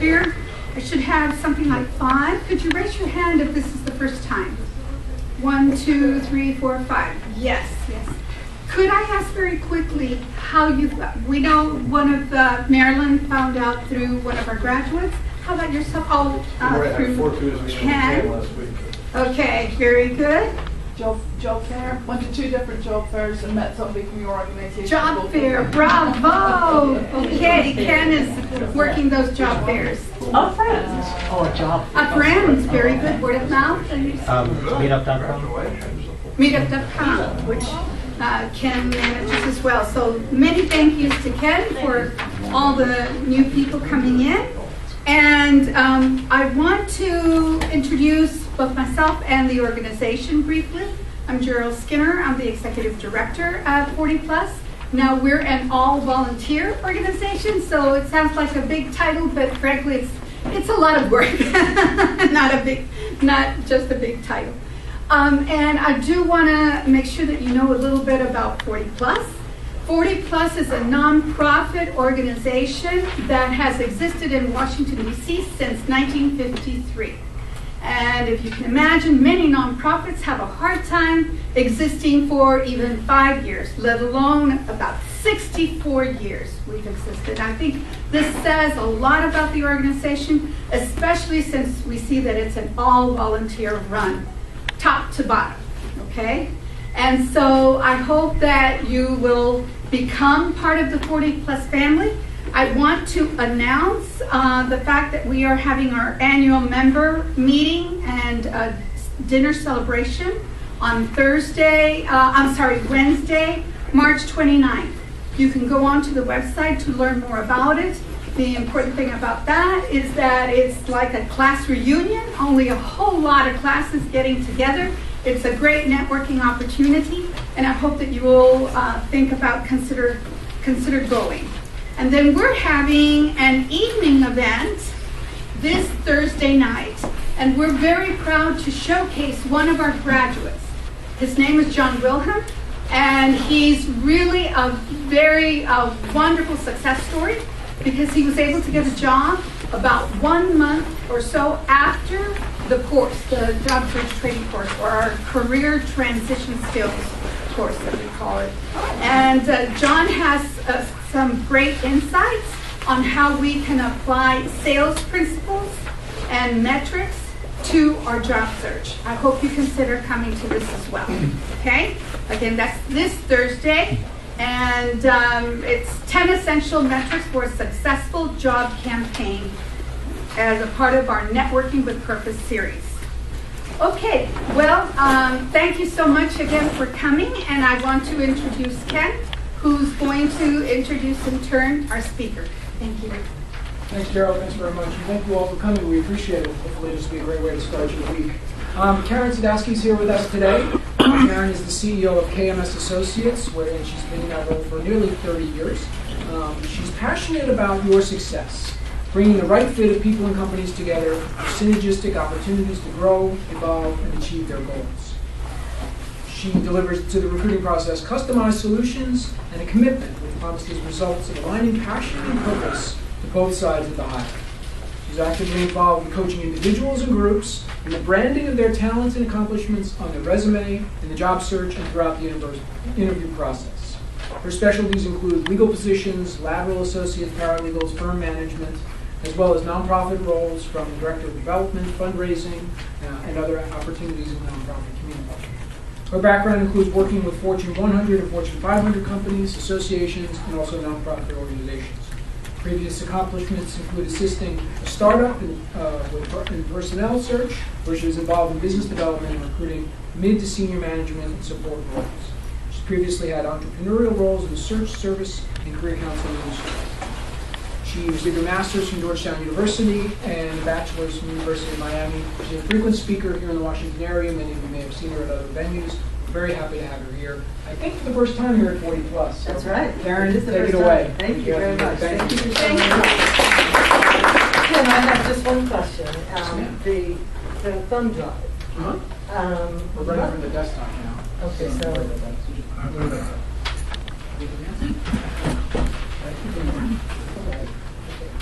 here. I should have something like 5. Could you raise your hand if this is the first time? 1, 2, 3, 4, 5. Yes, yes. Could I ask very quickly how you, we know one of Marilyn found out through one of our graduates. How about yourself? Oh, through Ken. Okay, very good. Job fair. Went to 2 different job fairs and met somebody from your organization. Job fair, bravo. Okay, Ken is working those job fairs. A friend. Oh, a job. A friend, very good. Word of mouth. Meetup.com. Meetup.com, which Ken manages as well. So many thank yous to Ken for all the new people coming in. And I want to introduce both myself and the organization briefly. I'm Gerald Skinner. I'm the executive director of 40 Plus. Now we're an all-volunteer organization, so it sounds like a big title, but frankly, it's a lot of work. not just a big title. And I do want to make sure that you know a little bit about 40 Plus. 40 Plus is a nonprofit organization that has existed in Washington, D.C. since 1953. And if you can imagine, many nonprofits have a hard time existing for even 5 years, let alone about 64 years we've existed. I think this says a lot about the organization, especially since we see that it's an all-volunteer run, top to bottom, okay? And so I hope that you will become part of the 40 Plus family. I want to announce the fact that we are having our annual member meeting and dinner celebration on Wednesday, March 29th. You can go onto the website to learn more about it. The important thing about that is that it's like a class reunion, only a whole lot of classes getting together. It's a great networking opportunity, and I hope that you will consider going. And then we're having an evening event this Thursday night, and we're very proud to showcase one of our graduates. His name is John Wilhelm, and he's really a very wonderful success story because he was able to get a job about 1 month or so after the course, the job search training course, or our career transition skills course that we call it. And John has some great insights on how we can apply sales principles and metrics to our job search. I hope you consider coming to this as well. Okay? Again, that's this Thursday. And it's 10 essential metrics for a successful job campaign as a part of our Networking with Purpose series. Okay, well, thank you so much again for coming, and I want to introduce Ken, who's going to introduce in turn our speaker. Thank you. Thanks, Gerald. Thanks very much. And thank you all for coming. We appreciate it. Hopefully this will be a great way to start your week. Karen Sadowski is here with us today. Karen is the CEO of KMS Associates, and she's been in that role for nearly 30 years. She's passionate about your success, bringing the right fit of people and companies together for synergistic opportunities to grow, evolve, and achieve their goals. She delivers to the recruiting process customized solutions and a commitment which promises results of aligning passion and purpose to both sides of the hire. She's actively involved in coaching individuals and groups in the branding of their talents and accomplishments on their resume, in the job search, and throughout the interview process. Her specialties include legal positions, lateral associates, paralegals, firm management, as well as nonprofit roles from director of development, fundraising, and other opportunities in the nonprofit community. Her background includes working with Fortune 100 and Fortune 500 companies, associations, and also nonprofit organizations. Previous accomplishments include assisting a startup in personnel search, where she was involved in business development and recruiting mid to senior management and support roles. She's previously had entrepreneurial roles in the search, service, and career counseling industry. She received a master's from Georgetown University and a bachelor's from the University of Miami. She's a frequent speaker here in the Washington area. Many of you may have seen her at other venues. We're very happy to have her here. I think for the first time here at 40 Plus. That's right. Karen, take it away. Thank you very much. Thank you. Ken, I have just one question. The thumb drive. We're running from the desktop now. Okay, so.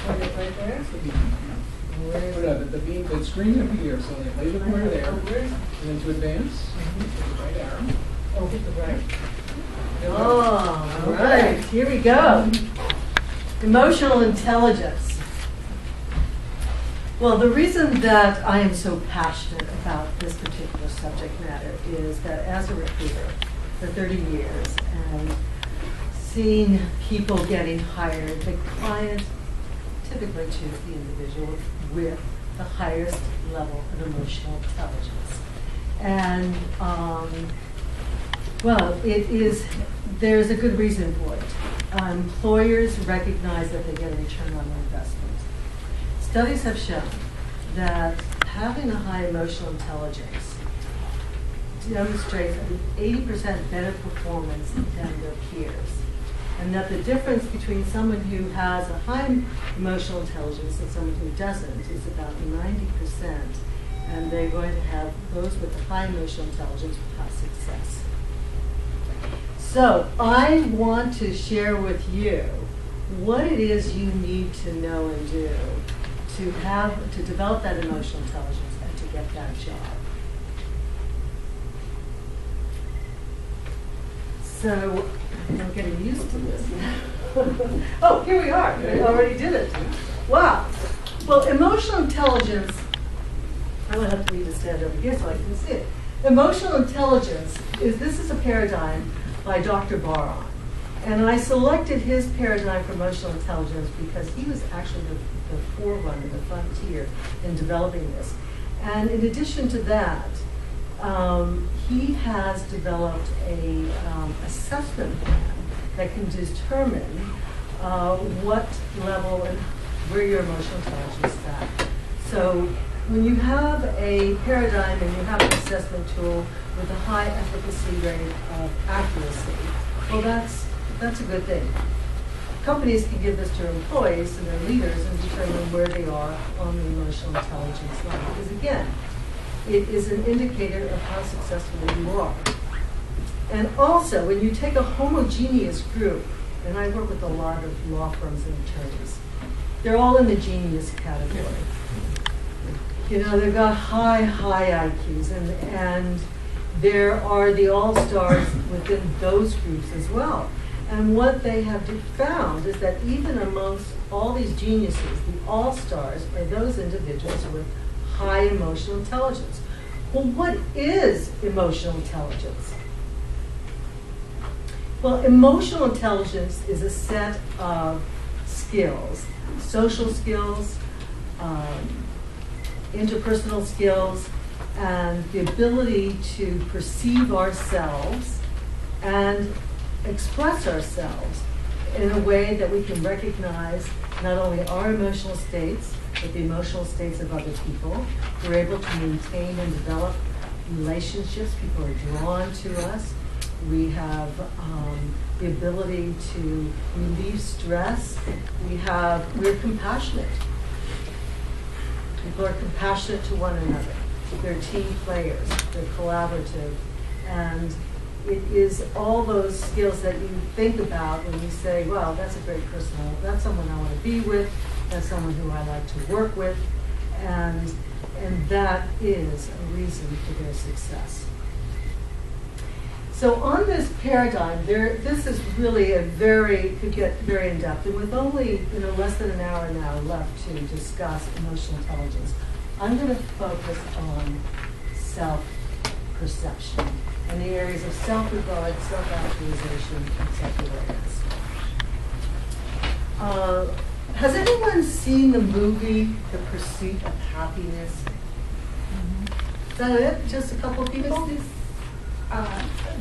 Point it right there? It's the beam, yeah. Where is Put it? it up, the beam, the screen up here, so like laser pointer there, Oh, and where is it? then to advance, hit the right arrow. Oh, hit the right. There we go. Oh, all right, here we go. Emotional intelligence. Well, the reason that I am so passionate about this particular subject matter is that as a recruiter for 30 years and seeing people getting hired, the client typically choose the individual with the highest level of emotional intelligence. And, well, there's a good reason for it. Employers recognize that they get a return on their investment. Studies have shown that having a high emotional intelligence demonstrates an 80% better performance than their peers. And that the difference between someone who has a high emotional intelligence and someone who doesn't is about 90%. And they're going to have those with a high emotional intelligence will have success. So I want to share with you what it is you need to know and do to develop that emotional intelligence and to get that job. So I'm getting used to this. Oh, here we are. I already did it. Wow. Well, emotional intelligence, I'm going to have to need to stand over here so I can see it. Emotional intelligence this is a paradigm by Dr. Baron. And I selected his paradigm for emotional intelligence because he was actually the forerunner, the frontier in developing this. And in addition to that, he has developed a assessment plan that can determine what level and where your emotional intelligence is at. So when you have a paradigm and you have an assessment tool with a high efficacy rate of accuracy, well, that's a good thing. Companies can give this to employees and their leaders and determine where they are on the emotional intelligence line. Because again, it is an indicator of how successful you are. And also, when you take a homogeneous group, and I work with a lot of law firms and attorneys, they're all in the genius category. You know, they've got high IQs, and there are the all-stars within those groups as well. And what they have found is that even amongst all these geniuses, the all-stars are those individuals with high emotional intelligence. Well, what is emotional intelligence? Well, emotional intelligence is a set of skills, social skills, interpersonal skills, and the ability to perceive ourselves and express ourselves in a way that we can recognize not only our emotional states, but the emotional states of other people. We're able to maintain and develop relationships. People are drawn to us. We have the ability to relieve stress. We're compassionate. People are compassionate to one another. They're team players. They're collaborative. And it is all those skills that you think about when you say, well, that's a great person. That's someone I want to be with. That's someone who I like to work with. And that is a reason for their success. So on this paradigm, this is really could get very in-depth. And with only less than an hour now left to discuss emotional intelligence, I'm going to focus on self-perception and the areas of self-regard, self-actualization, and self-awareness. Has anyone seen the movie The Pursuit of Happiness? Is that it? Just a couple of people?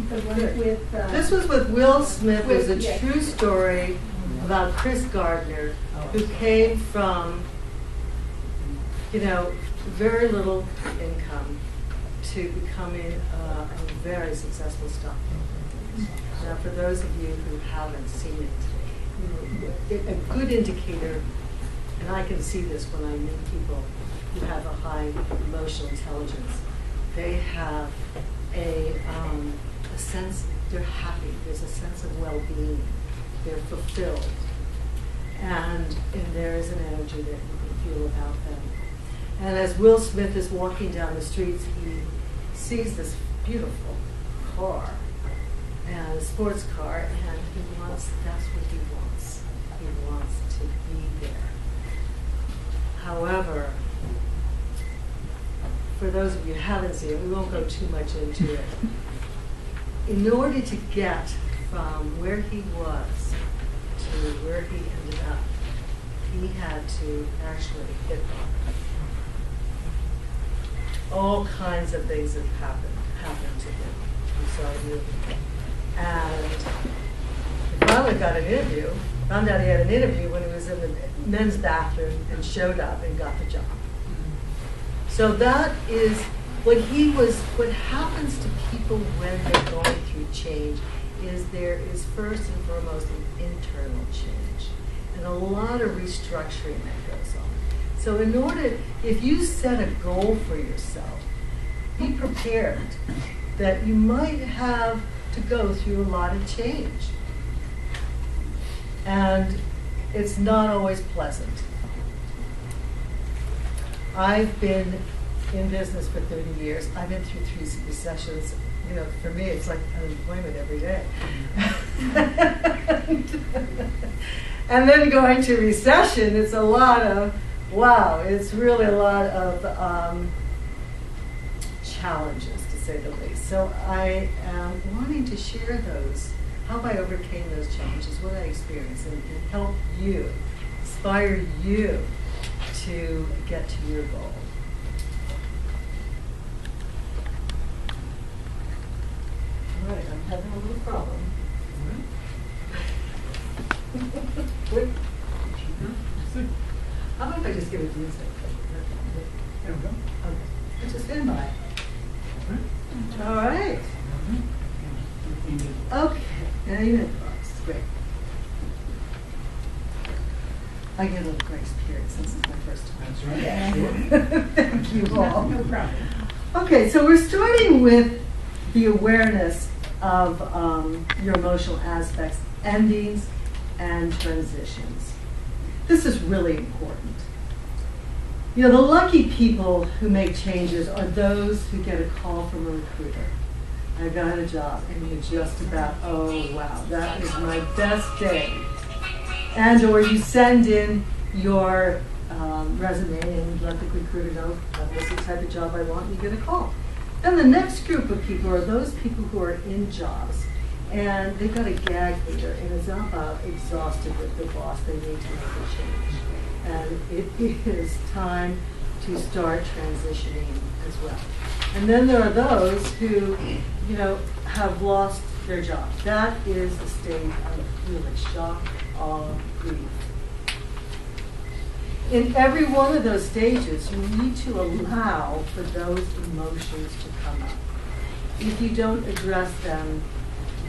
The one with. This was with Will Smith. It was a yeah. true story about Chris Gardner, who came from, very little income to becoming a very successful stockbroker. Now, for those of you who haven't seen it, a good indicator, and I can see this when I meet people who have a high emotional intelligence, they have a sense, they're happy, there's a sense of well-being, they're fulfilled. and there is an energy that you can feel about them. And as Will Smith is walking down the streets, he sees this beautiful car, and a sports car, and that's what he wants. He wants to be there. However, for those of you who haven't seen it, we won't go too much into it. In order to get from where he was to where he ended up, he had to actually hit rock. All kinds of things have happened to him. We saw the movie. And he finally got an interview, found out he had an interview when he was in the men's bathroom and showed up and got the job. So that is what happens to people when they're going through change is there is first and foremost an internal change and a lot of restructuring that goes on. So if you set a goal for yourself, be prepared that you might have to go through a lot of change. And it's not always pleasant. I've been in business for 30 years. I've been through 3 recessions. You know, for me, it's like unemployment every day. And then going to recession, it's a lot of, wow, it's really a lot of challenges, to say the least. So I am wanting to share those, how I overcame those challenges, what I experienced, and help you, inspire you to get to your goal. All right, I'm having a little problem. Wait. How about if I just give it to you? There we go. Okay, it's a standby. All right. Okay, now you hit the box. Great. I get a little grace period since it's my first time. That's right. Thank you all. No problem. Okay, so we're starting with the awareness of your emotional aspects, endings, and transitions. This is really important. You know, the lucky people who make changes are those who get a call from a recruiter. I got a job, and you're just about, oh wow, that is my best day. And or you send in your resume and let the recruiter know this is the type of job I want, and you get a call. Then the next group of people are those people who are in jobs, and they've got a gag leader, and it's about exhausted with the boss. They need to make a change. And it is time to start transitioning as well. And then there are those who, you know, have lost their job. That is a state of really shock, awe, grief. In every one of those stages, you need to allow for those emotions to come up. If you don't address them,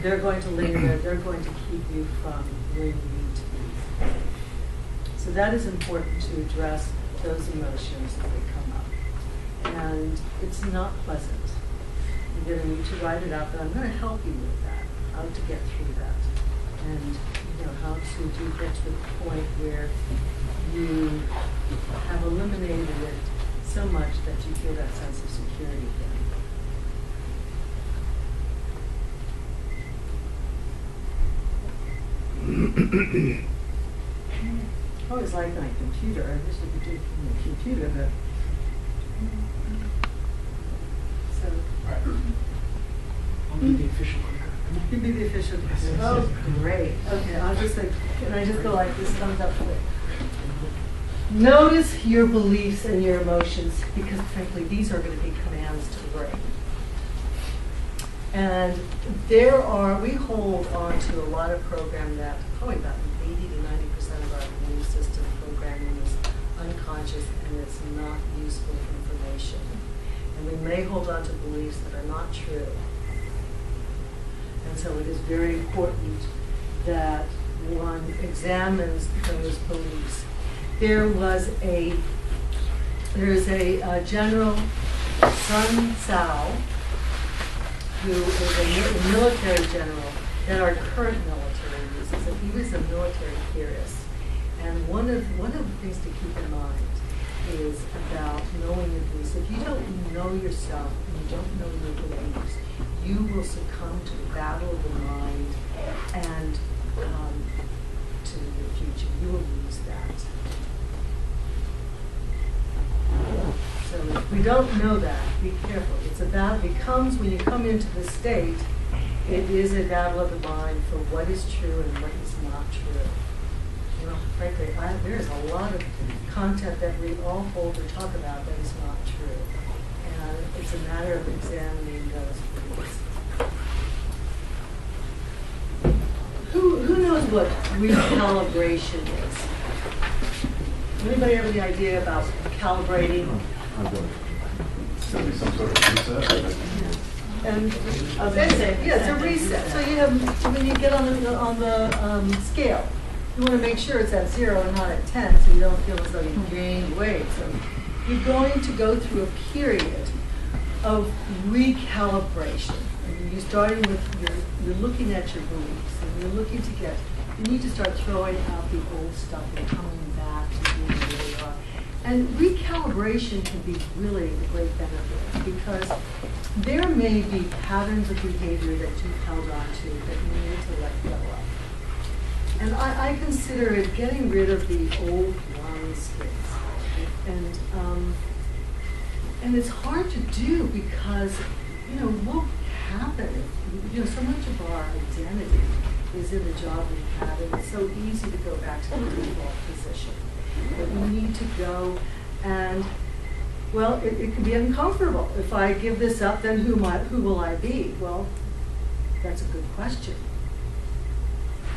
they're going to linger, they're going to keep you from where you need to be. So that is important to address those emotions as they come up. And it's not pleasant. You're going to need to write it out, but I'm going to help you with that, how to get through that. And you know, how to get to the point where you have eliminated it so much that you feel that sense of security again. I always like my computer. I wish I could do it from the computer, but so. All right. I'll do the official clicker. You be the official. Oh, great. Okay, I'll just like, can I just go like this? Thumbs up quick. Notice your beliefs and your emotions, because frankly, these are going to be commands to the brain. And we hold on to a lot of program that probably about 80 to 90% of our immune system programming is unconscious and it's not useful information. And we may hold on to beliefs that are not true. And so it is very important that one examines those beliefs. There is a General Sun Tzu, who is a military general that our current military uses, and he was a military theorist. And one of the things to keep in mind is about knowing your beliefs. If you don't know yourself and you don't know your beliefs, you will succumb to the battle of the mind and to your future. You will lose that. So if we don't know that, be careful. It's a battle. It comes when you come into the state. It is a battle of the mind for what is true and what is not true. You know, frankly, there's a lot of content that we all hold or talk about that is not true. And it's a matter of examining those beliefs. Who knows what recalibration is? Anybody have any idea about calibrating? It's gonna be some sort of reset. And yeah, it's a reset. So you have, when you get on the scale, you want to make sure it's at 0 and not at 10, so you don't feel as though you've gained weight. So you're going to go through a period of recalibration. And you're starting with you're looking at your beliefs, and you're looking to you need to start throwing out the old stuff and coming back to who you really are. And recalibration can be really a great benefit because there may be patterns of behavior that you've held on to that you need to let go of. And I consider it getting rid of the old wineskins. And it's hard to do because, you know, what happened? You know, so much of our identity is in the job we've had, and it's so easy to go back to the default position. But you need to go and, well, it can be uncomfortable. If I give this up, then who will I be? Well, that's a good question.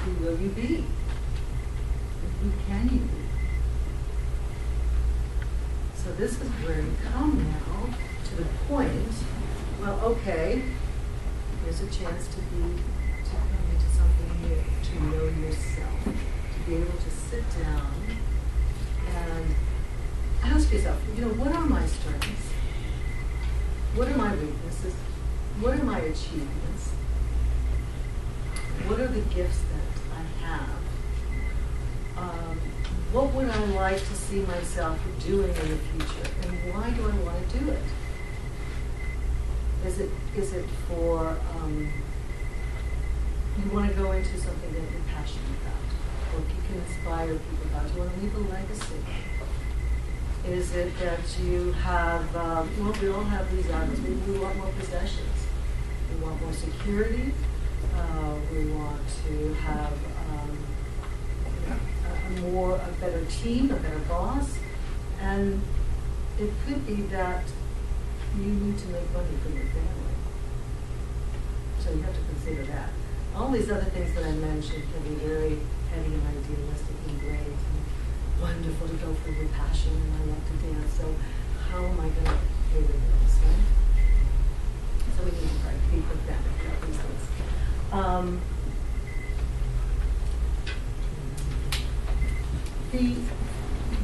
Who will you be? And who can you be? So this is where you come now to the point, well, okay, here's a chance to come into something new, to know yourself, to be able to sit down and ask yourself, you know, what are my strengths? What are my weaknesses? What are my achievements? What are the gifts that I have? What would I like to see myself doing in the future? And why do I want to do it? Is it for, you want to go into something that you're passionate about, or you can inspire people about? Do you want to leave a legacy? Is it that you have, well, we all have these items. We want more possessions. We want more security. We want to have a better team, a better boss. And it could be that you need to make money for your family. So you have to consider that. All these other things that I mentioned can be very heady and idealistic and great and wonderful to go for your passion, and I love to dance. So how am I going to pay the bills, right? So we need to be pragmatic about these things.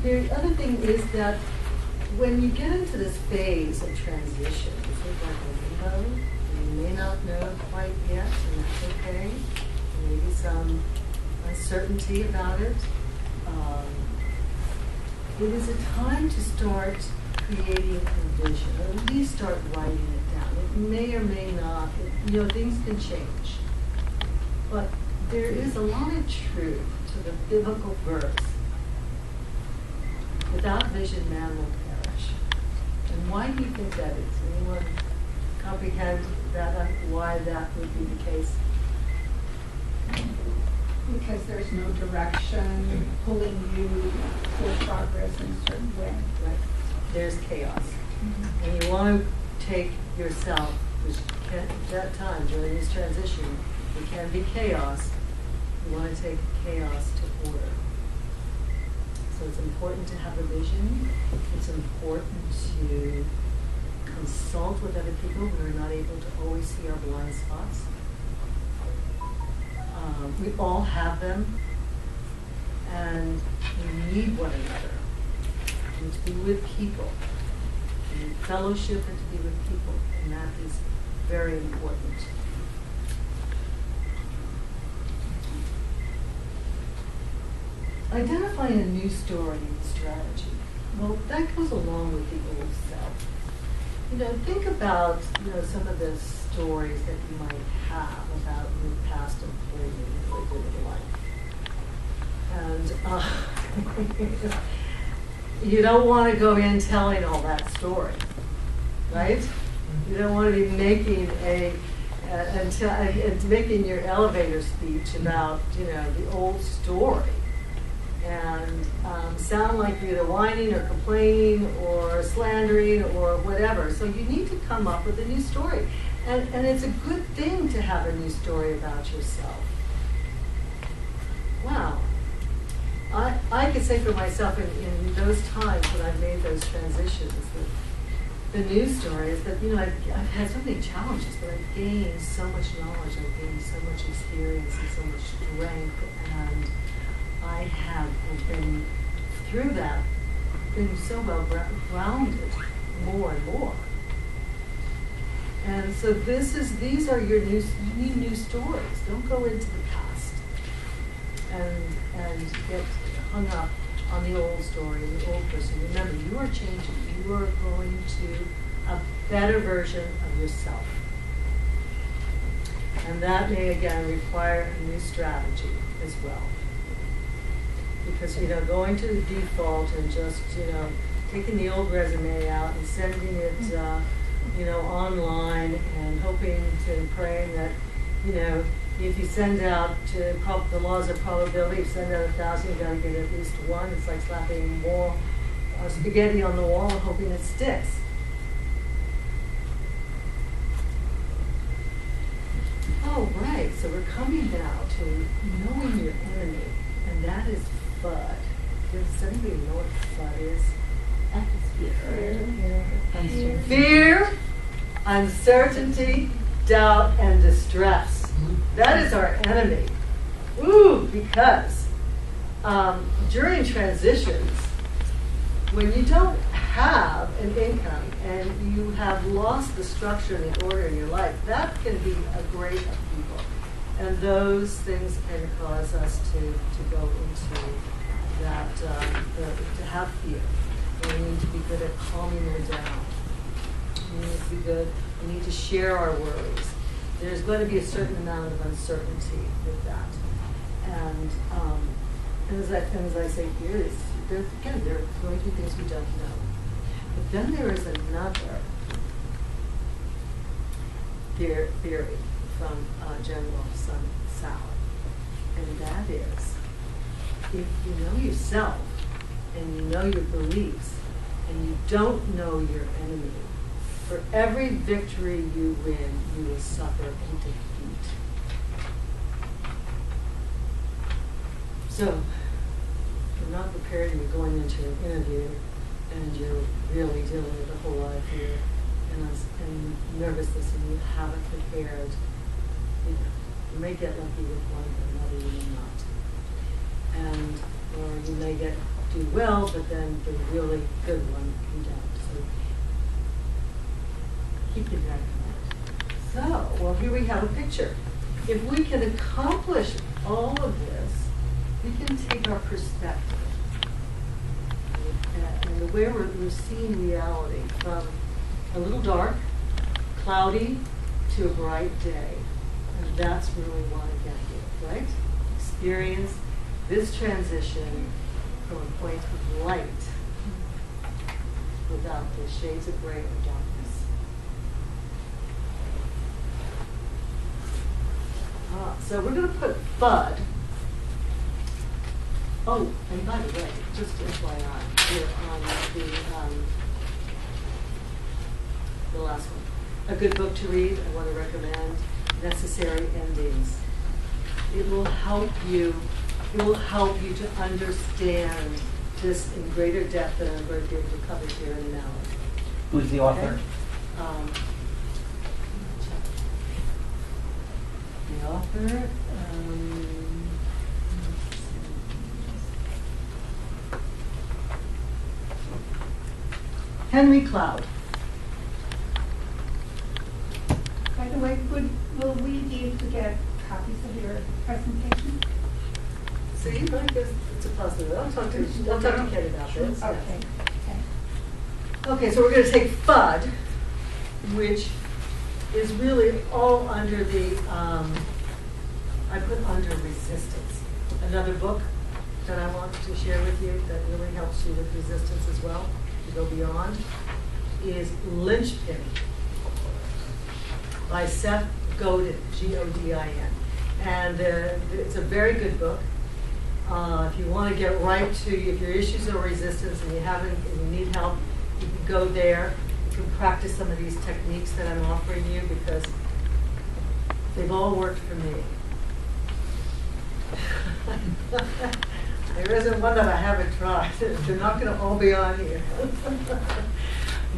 The other thing is that when you get into this phase of transition, it's like a limbo. You may not know quite yet, and that's okay. There may be some uncertainty about it. It is a time to start creating a vision, or at least start writing it down. It may or may not, you know, things can change. But there is a lot of truth to the biblical verse. Without vision, man will perish. And why do you think that is? Anyone comprehend that, why that would be the case? Because there's no direction pulling you for progress in a certain way. Right. There's chaos. And you want to take yourself, which can, at that time, during this transition, it can be chaos. You want to take chaos to order. So it's important to have a vision. It's important to consult with other people who are not able to always see our blind spots. We all have them, and we need one another. And to be with people, and fellowship, and to be with people, and that is very important. identifying a new story and strategy. Well, that goes along with the old self. You know, think about, you know, some of the stories that you might have about your past employee or your life. And you don't want to go in telling all that story, right? You don't want to be making making your elevator speech about, you know, the old story, and sound like you're either whining or complaining or slandering or whatever. So you need to come up with a new story, and it's a good thing to have a new story about yourself. Wow. I could say for myself in those times when I've made those transitions, that the news story is that, you know, I've had so many challenges, but I've gained so much knowledge, I've gained so much experience and so much strength, and I have been through that, been so well grounded more and more. And so these are your you need new stories. Don't go into the past and get hung up on the old story, the old person. Remember, you are changing. You are going to a better version of yourself. And that may, again, require a new strategy as well. Because, you know, going to the default and just, you know, taking the old resume out and sending it, you know, online and hoping and praying that, you know, if you send out the laws of probability, if you send out 1,000, you got to get at least one. It's like slapping more spaghetti on the wall and hoping it sticks. Oh, right. So we're coming now to knowing your enemy, and that is FUD. Does anybody know what FUD is? Fear, uncertainty, doubt, and distress. That is our enemy. Ooh, because during transitions, when you don't have an income and you have lost the structure and the order in your life, that can be a great upheaval. And those things can cause us to go into that, to have fear. We need to be good at calming them down. We need to be good, we need to share our worries. There's going to be a certain amount of uncertainty with that. And as I say here, there are going to be things we don't know. But then there is another theory from General Sun Tzu, and that is, if you know yourself and you know your beliefs and you don't know your enemy, for every victory you win, you will suffer a defeat. So, you're not prepared and you're going into an interview and you're really dealing with a whole lot of fear and nervousness, and you haven't prepared. You may get lucky with one, but another you may not. Or you may do well, but then the really good one you don't. So keep that in mind. So, well, here we have a picture. If we can accomplish all of this, we can take our perspective and the way we're seeing reality from a little dark, cloudy, to a bright day. And that's where we want to get here, right? Experience this transition from a point of light without the shades of gray or darkness. So we're going to put FUD. Oh, and by the way, just FYI, here on the last one. A good book to read, I want to recommend, Necessary Endings. It will help you to understand this in greater depth than I'm going to be able to cover here in an hour. Who's the author? The author, Henry Cloud. By the way, will we be able to get copies of your presentation? See, like this, It's a positive. I'll talk to Ken about this. Okay. Okay, so we're going to take FUD, which is really all under the, I put under resistance. Another book that I want to share with you that really helps you with resistance as well, to go beyond, is Lynchpin by Seth Godin, Godin. And it's a very good book. If you want to get right to, if your issues are resistance and you need help, you can go there. You can practice some of these techniques that I'm offering you because they've all worked for me. There isn't one that I haven't tried. They're not going to all be on here.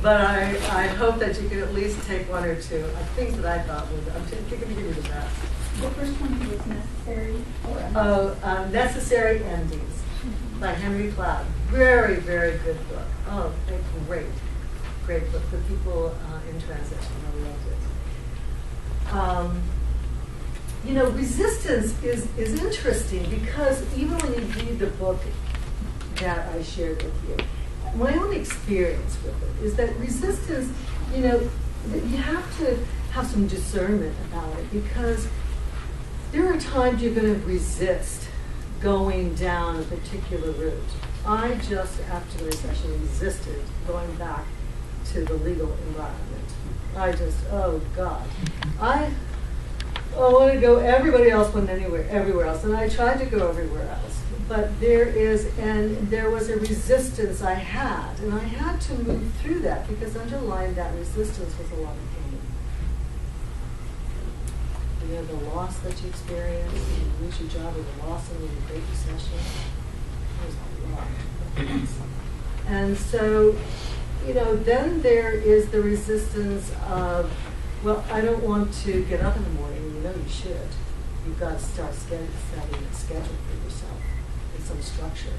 But I hope that you can at least take one or two. Things that I thought were, I'm going to give you the best. The first one was necessary or Oh, Necessary Endings by Henry Cloud. Very, very good book. Oh, a great book for people in transition. I loved it. You know, resistance is interesting because even when you read the book that I shared with you, my own experience with it is that resistance, you know, you have to have some discernment about it because there are times you're going to resist going down a particular route. I just, after the recession, resisted going back to the legal environment. I just, oh God. I want to go, everybody else went everywhere else, and I tried to go everywhere else. But there was a resistance I had, and I had to move through that because underlying that resistance was a lot of pain. You know, the loss that you experience, you lose your job or the loss in the Great Recession, there's a lot of loss. And so, you know, then there is the resistance of, well, I don't want to get up in the morning. You know you should. You've got to start setting a schedule for yourself and some structure.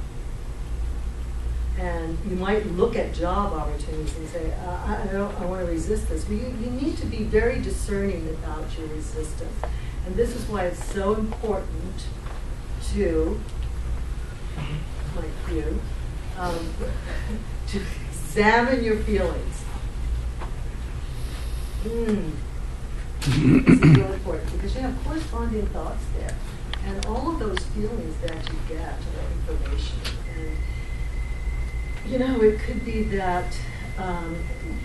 And you might look at job opportunities and say, I want to resist this. But you need to be very discerning about your resistance. And this is why it's so important to, like you, to examine your feelings. This is really important because you have corresponding thoughts there. And all of those feelings that you get are information. And you know, it could be that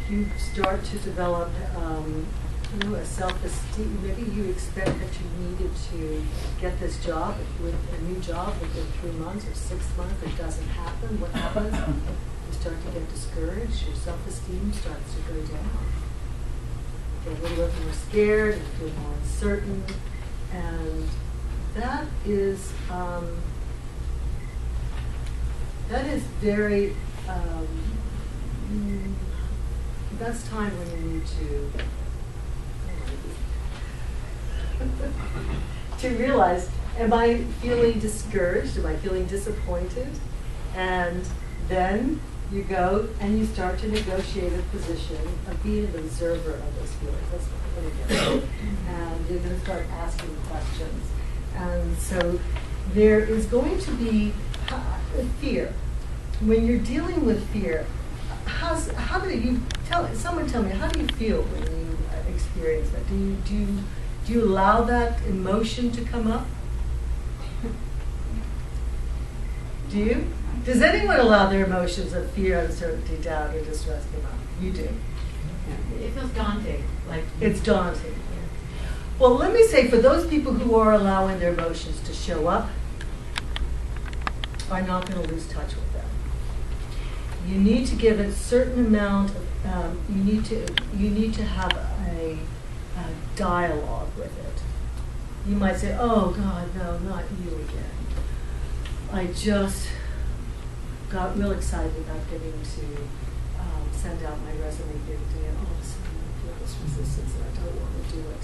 you start to develop a self-esteem. Maybe you expect that you needed to get this job, with a new job within 3 months or 6 months. It doesn't happen. What happens? You start to get discouraged. Your self-esteem starts to go down. You get a little bit more scared, you feel more uncertain. And that is very, that's time when you need to realize, am I feeling discouraged? Am I feeling disappointed? And then you go and you start to negotiate a position of being an observer of those feelings. That's what we're going to get. And you're going to start asking questions. And so there is going to be fear. When you're dealing with fear, how do you someone tell me, how do you feel when you experience that? Do you allow that emotion to come up? Do you? Does anyone allow their emotions of fear, uncertainty, doubt, or distress come up? You do. It feels daunting. It's daunting. Well, let me say, for those people who are allowing their emotions to show up, are not going to lose touch with them. You need to give it a certain amount of, you need to have a dialogue with it. You might say, oh God, no, not you again. I just got real excited about getting to send out my resume here today, and all of a sudden I feel this resistance and I don't want to do it.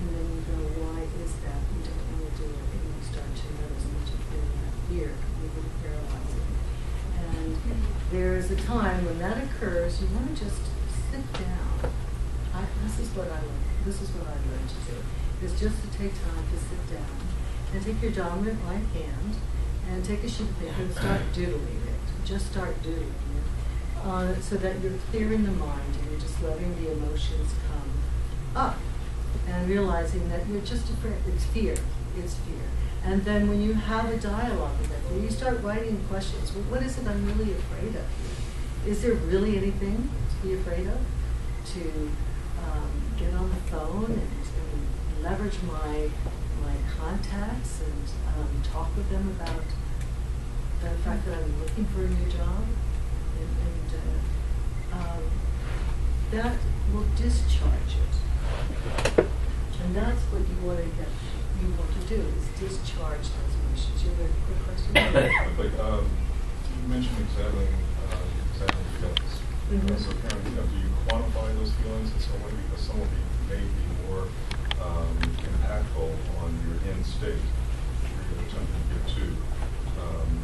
And then you go, why is that? You don't want to do it, and you start to notice that you feel that fear, you get paralyzing. And there is a time when that occurs, you want to just sit down. This is what I learned to do, is just to take time to sit down and take your dominant right hand and take a sheet of paper and start doodling it. Just start doodling it, so that you're clear in the mind and you're just letting the emotions come up and realizing that you're just afraid. It's fear. It's fear. And then when you have a dialogue with that fear, you start writing questions. Well, what is it I'm really afraid of? Is there really anything to be afraid of? To get on the phone and leverage my contacts and talk with them about the fact that I'm looking for a new job, and that will discharge it. And that's what you want to do is discharge those emotions. You have a quick question? Quickly, you mentioned examining feelings. So Karen, do you quantify those feelings in some way? Because some of them may be more impactful on your end state where you're attempting to get to.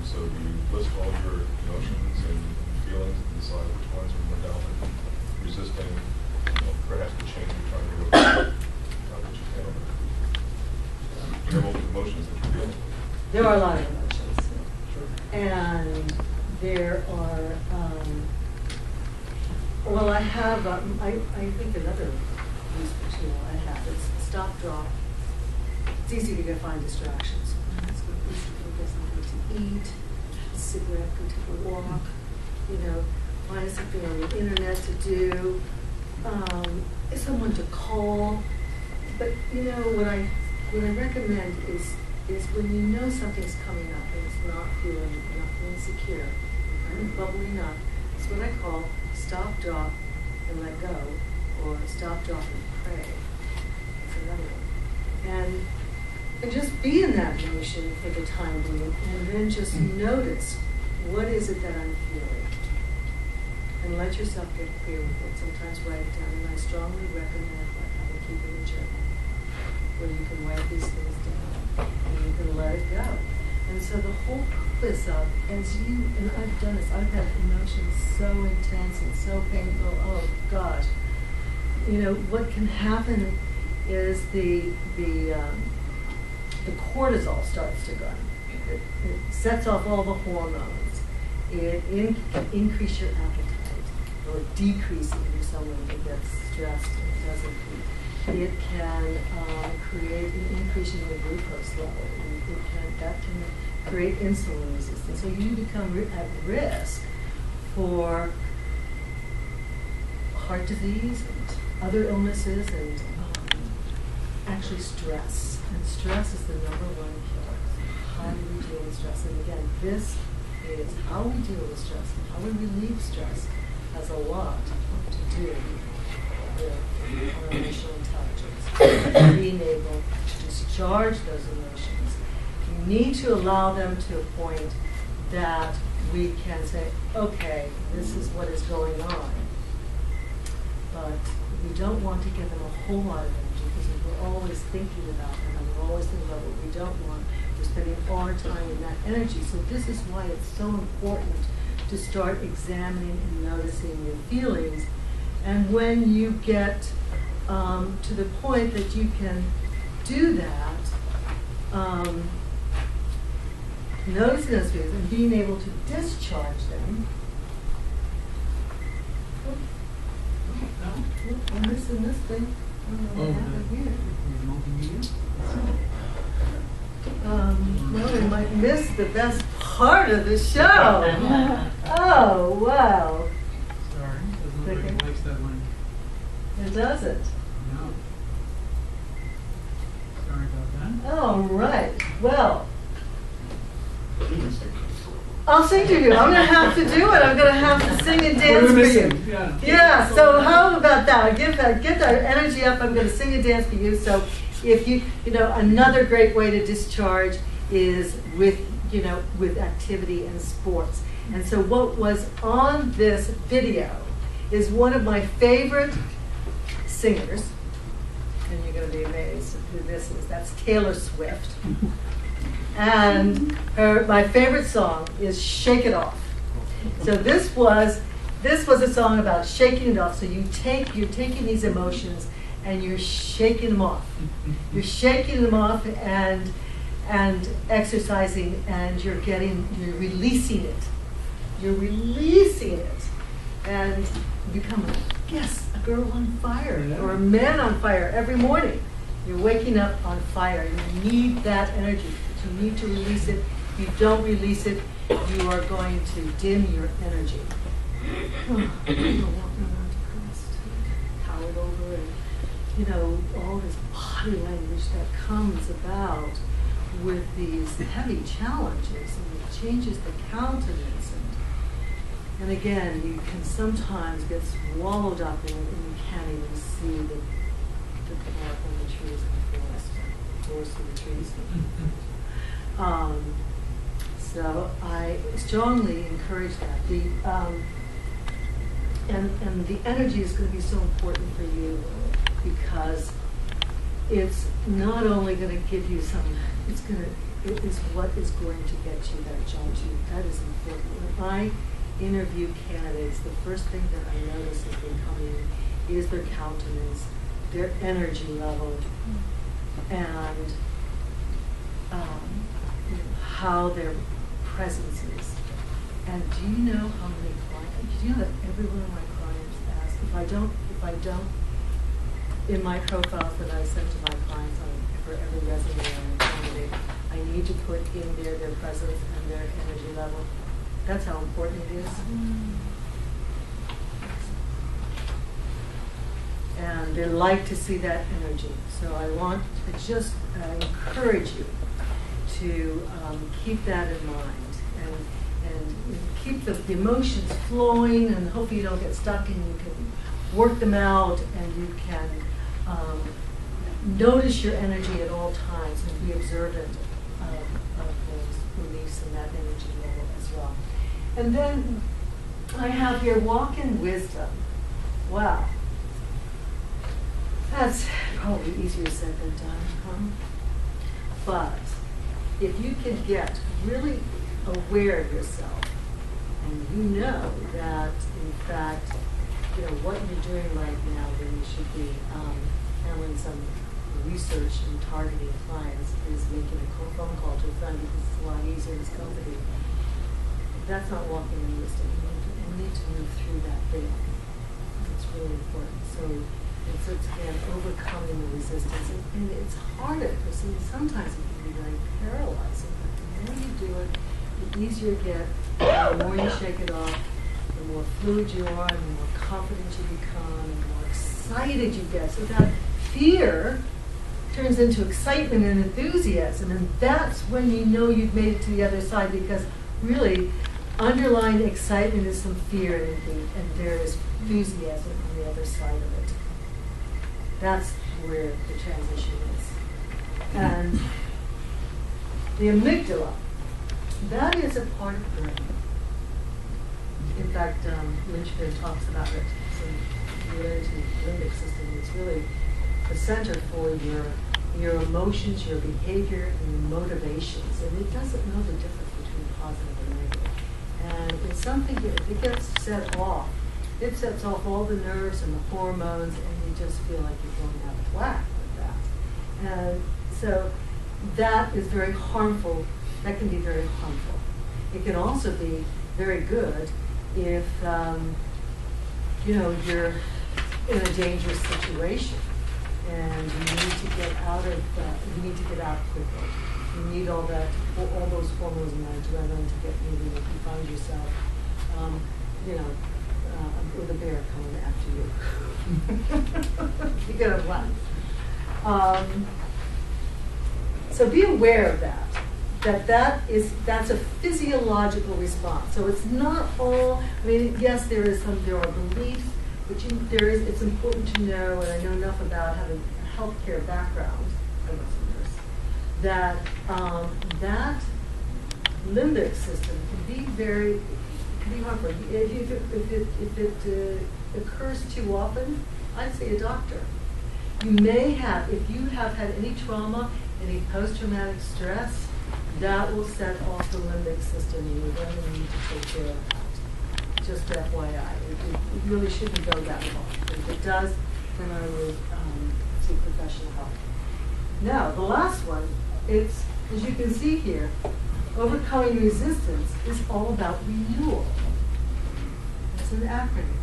So do you list all your emotions and feelings and decide which ones are more dominant, resisting, perhaps the change you're trying to go through? How would you handle that? You have all the emotions that you're feeling. There are a lot of emotions. And there are, well, I have, I think another useful tool I have is stop, drop. It's easy to go find distractions. Let's go piece of focus, something to eat, a cigarette, go take a walk, find something on the internet to do, someone to call. But what I recommend is when you know something's coming up and you're not feeling secure, kind of bubbling up, it's what I call stop, drop, and let go, or stop, drop, and pray. That's another one. And just be in that emotion for the time being, and then just notice what is it that I'm feeling. And let yourself get clear with it. Sometimes write it down, and I strongly recommend having keeping a journal where you can write these things down and you can let it go. And so the whole purpose of, and I've done this, I've had emotions so intense and so painful, oh gosh. What can happen is the cortisol starts to go. It sets off all the hormones. It increase your appetite or decrease it if you're someone who gets stressed and doesn't eat. It can create an increase in your glucose level. That can create insulin resistance. So you become at risk for heart disease and other illnesses and actually stress. And stress is the number one killer. How do we deal with stress? And again, this is how we deal with stress and how we relieve stress has a lot to do with our emotional intelligence. Being able to discharge those emotions. We need to allow them to a point that we can say, okay, this is what is going on. But we don't want to give them a whole lot of energy because we're always thinking about them and we're always thinking about what we don't want. We're spending all our time in that energy. So this is why it's so important to start examining and noticing your feelings. And when you get to the point that you can do that, noticing those feelings and being able to discharge them. I'm missing this thing. I don't know what happened here. Well, we might miss the best part of the show. Oh, wow. Sorry, doesn't look like it likes that link. It doesn't. No. Sorry about that. All right. Well, I'll sing to you. I'm going to have to do it. I'm going to have to sing and dance for you. Yeah, so how about that? Get that energy up. I'm going to sing and dance for you. So if another great way to discharge is with activity and sports. And so what was on this video is one of my favorite singers, and you're going to be amazed who this is. That's Taylor Swift. And my favorite song is "Shake It Off." So this was a song about shaking it off. So you're taking these emotions and you're shaking them off. You're shaking them off, and and exercising, and you're releasing it. You're releasing it, and you become a girl on fire, or a man on fire every morning. You're waking up on fire. You need that energy. You need to release it. If you don't release it, you are going to dim your energy. Walking around depressed, cowered over, and all this body language that comes about with these heavy challenges, and it changes the countenance, and again, you can sometimes get swallowed up in it, and you can't even see the bark on the trees in the forest of the trees. So I strongly encourage that. And the energy is going to be so important for you, because it's not only going to give you some, it is what is going to get you that job too. That is important. When I interview candidates, the first thing that I notice as they come in is their countenance, their energy level, and how their presence is. And do you know how many clients? Do you know that every one of my clients ask, if I don't, in my profiles that I send to my clients for every resume and candidate, I need to put in there their presence and their energy level. That's how important it is. And they like to see that energy. So I want to just encourage you to keep that in mind, and keep the emotions flowing, and hopefully you don't get stuck, and you can work them out, and you can notice your energy at all times and be observant of those beliefs and that energy level as well. And then I have here walk in wisdom. Wow. That's probably easier said than done, huh? But if you can get really aware of yourself, and you know that, in fact, what you're doing right now, when you should be handling some research and targeting clients, is making a phone call to a friend, because it's a lot easier in this company. That's not walking in wisdom. You need to move through that veil. It's really important. So it's again overcoming the resistance, and it's harder because sometimes it can be very paralyzing. But the more you do it, the easier it gets. The more you shake it off, the more fluid you are, and the more confident you become, and the more excited you get. So that fear turns into excitement and enthusiasm, and that's when you know you've made it to the other side, because really underlying excitement is some fear, and there is enthusiasm on the other side of it. That's where the transition is. And the amygdala, that is a part of the brain. In fact, Lynchburg talks about it. It's related to the limbic system. It's really the center for your emotions, your behavior, and your motivations. And it doesn't know the difference between positive and negative. And it's something that if it gets set off, it sets off all the nerves and the hormones, and you just feel like you're going out of whack with that. And so that is very harmful. That can be very harmful. It can also be very good if you're in a dangerous situation and you need to get out quickly. You need all those hormones and adrenaline to get moving. If you find yourself, with a bear coming after you, you gotta run. So be aware of that. That's a physiological response. So it's not all. I mean, yes, there are beliefs, but it's important to know, and I know enough about having a healthcare background, I was a nurse, that that limbic system can be harmful. If it occurs too often, I'd say a doctor. You may have, if you have had any trauma, any post-traumatic stress, that will set off the limbic system, and you're going to need to take care of that. Just FYI, it really shouldn't go that far. If it does, then I would seek professional help. Now, the last one, it's As you can see here, overcoming resistance is all about renewal. It's an acronym,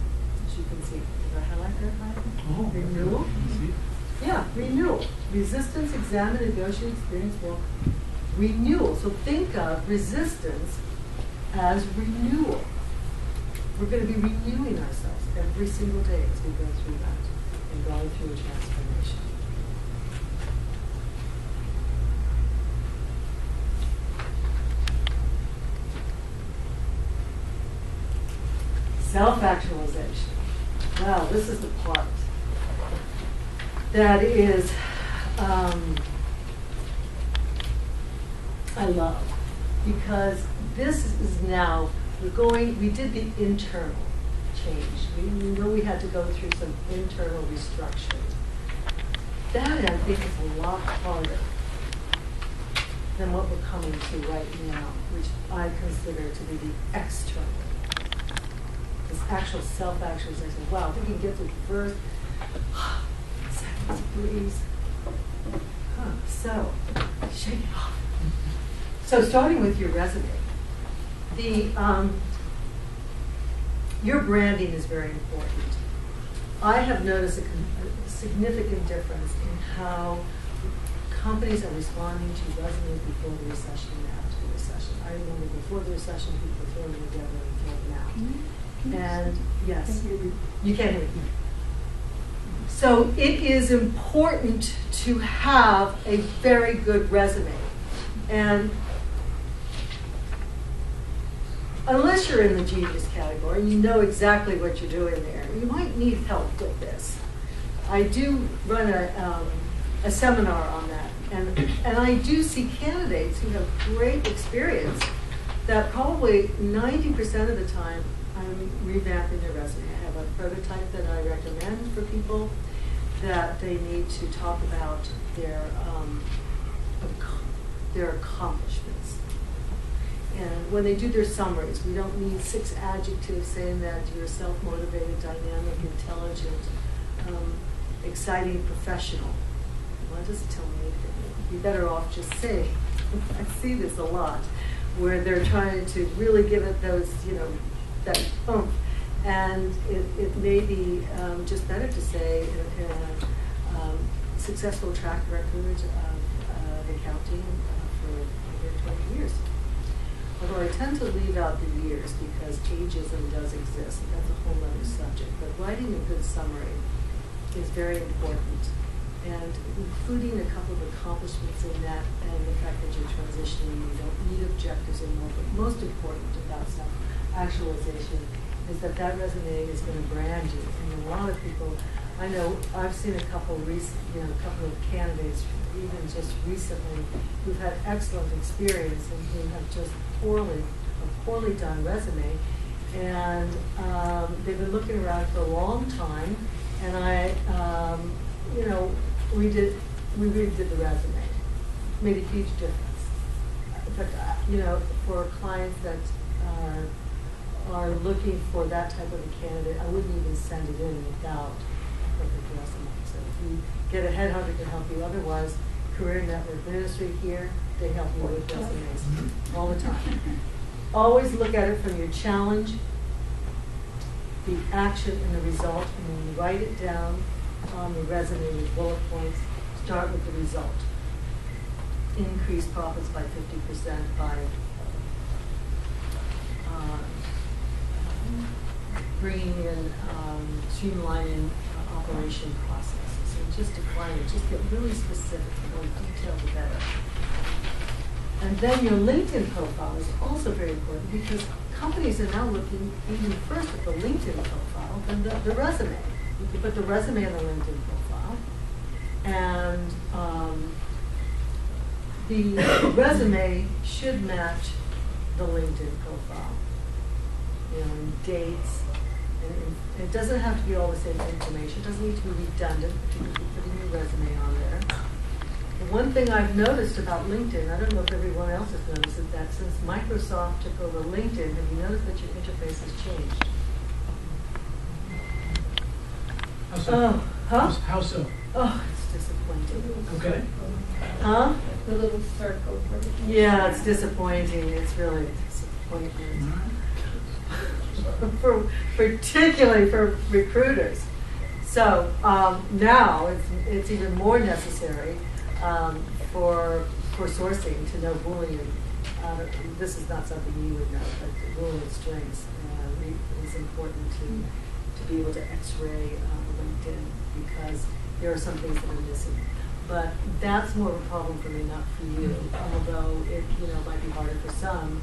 as you can see. Did I highlight that right? Oh. Renewal? See? Yeah, renewal. Resistance, examine, negotiate, experience, work. Renewal. So think of resistance as renewal. We're going to be renewing ourselves every single day as we go through that and going through a transformation. Self-actualization. Well, this is the part that is, I love, because this is now, we did the internal change. We know we had to go through some internal restructuring. That, I think, is a lot harder than what we're coming to right now, which I consider to be the external. This actual self-actualization. Wow, if we can get through first, seconds, breeze. So, shake it off. So, starting with your resume, your branding is very important. I have noticed a significant difference in how companies are responding to resumes before the recession and after the recession. I remember before the recession, people were throwing them together and throwing them out. And yes, you can't hear me. So it is important to have a very good resume. And unless you're in the genius category and you know exactly what you're doing there, you might need help with this. I do run a seminar on that, and I do see candidates who have great experience that probably 90% of the time I'm revamping their resume. I have a prototype that I recommend for people that they need to talk about their accomplishments. And when they do their summaries, we don't need 6 adjectives saying that you're self-motivated, dynamic, intelligent, exciting professional. Well, that doesn't tell me anything. You'd be better off just saying, I see this a lot, where they're trying to really give it those, that oomph. And it may be just better to say successful track record of accounting for over 20 years. Although I tend to leave out the years because ageism does exist. That's a whole other subject. But writing a good summary is very important. And including a couple of accomplishments in that and the fact that you're transitioning, you don't need objectives anymore. But most important about self-actualization is that resume is going to brand you. And a lot of people, I know I've seen a couple of candidates, even just recently, who've had excellent experience and who have just a poorly done resume, and they've been looking around for a long time. And we redid the resume, made a huge difference. In fact, for clients that are looking for that type of a candidate, I wouldn't even send it in without a perfect resume. So if you get a headhunter to help you, otherwise, Career Network Ministry here, they help you with resumes all the time. Always look at it from your challenge, the action, and the result, and when you write it down on the resume with bullet points, start with the result. Increase profits by 50% by bringing in, streamlining operation processes. And just define it, just get really specific, the more detailed the better. And then your LinkedIn profile is also very important because companies are now looking even first at the LinkedIn profile than the resume. You can put the resume on the LinkedIn profile, and the resume should match the LinkedIn profile. Dates, and it doesn't have to be all the same information. It doesn't need to be redundant, but you can be putting your resume on there. The one thing I've noticed about LinkedIn, I don't know if everyone else has noticed, is that since Microsoft took over LinkedIn, have you noticed that your interface has changed? How so? Oh, huh? How so? Oh, it's disappointing. Okay. Huh? the little circle. Yeah, it's disappointing. It's really disappointing. Particularly for recruiters. So now it's even more necessary for sourcing to know Boolean. This is not something you would know, but the Boolean strings is important to be able to X-ray LinkedIn, because there are some things that are missing. But that's more of a problem for me, not for you. Although it might be harder for some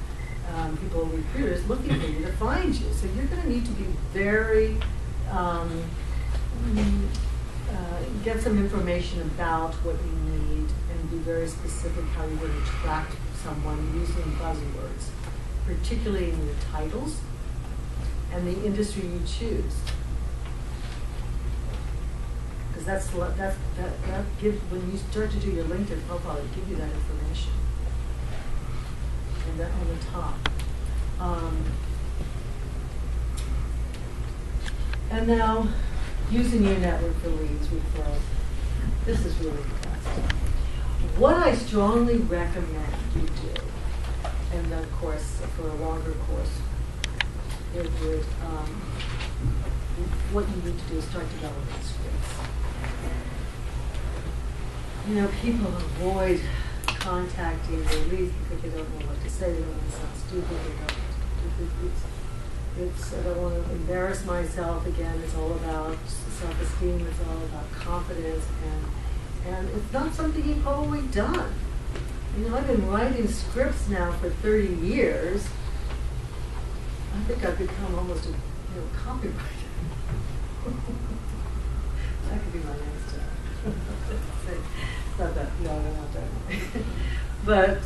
people, recruiters looking for you to find you. So you're going to need to be very get some information about what you need and be very specific how you're going to attract someone using buzzwords, particularly in your titles and the industry you choose. Because that gives, when you start to do your LinkedIn profile, it gives you that information. And that on the top. And now, using your network for leads, referral. This is really the best. What I strongly recommend you do, and of course, for a longer course, it would, what you need to do is start developing scripts. People avoid contacting their leads because they don't know what to say. They don't want to sound stupid. I don't want to embarrass myself again. It's all about self-esteem. It's all about confidence, and it's not something you've probably done. I've been writing scripts now for 30 years. I think I've become almost a copywriter. That could be my next job. Not that, no, not that. But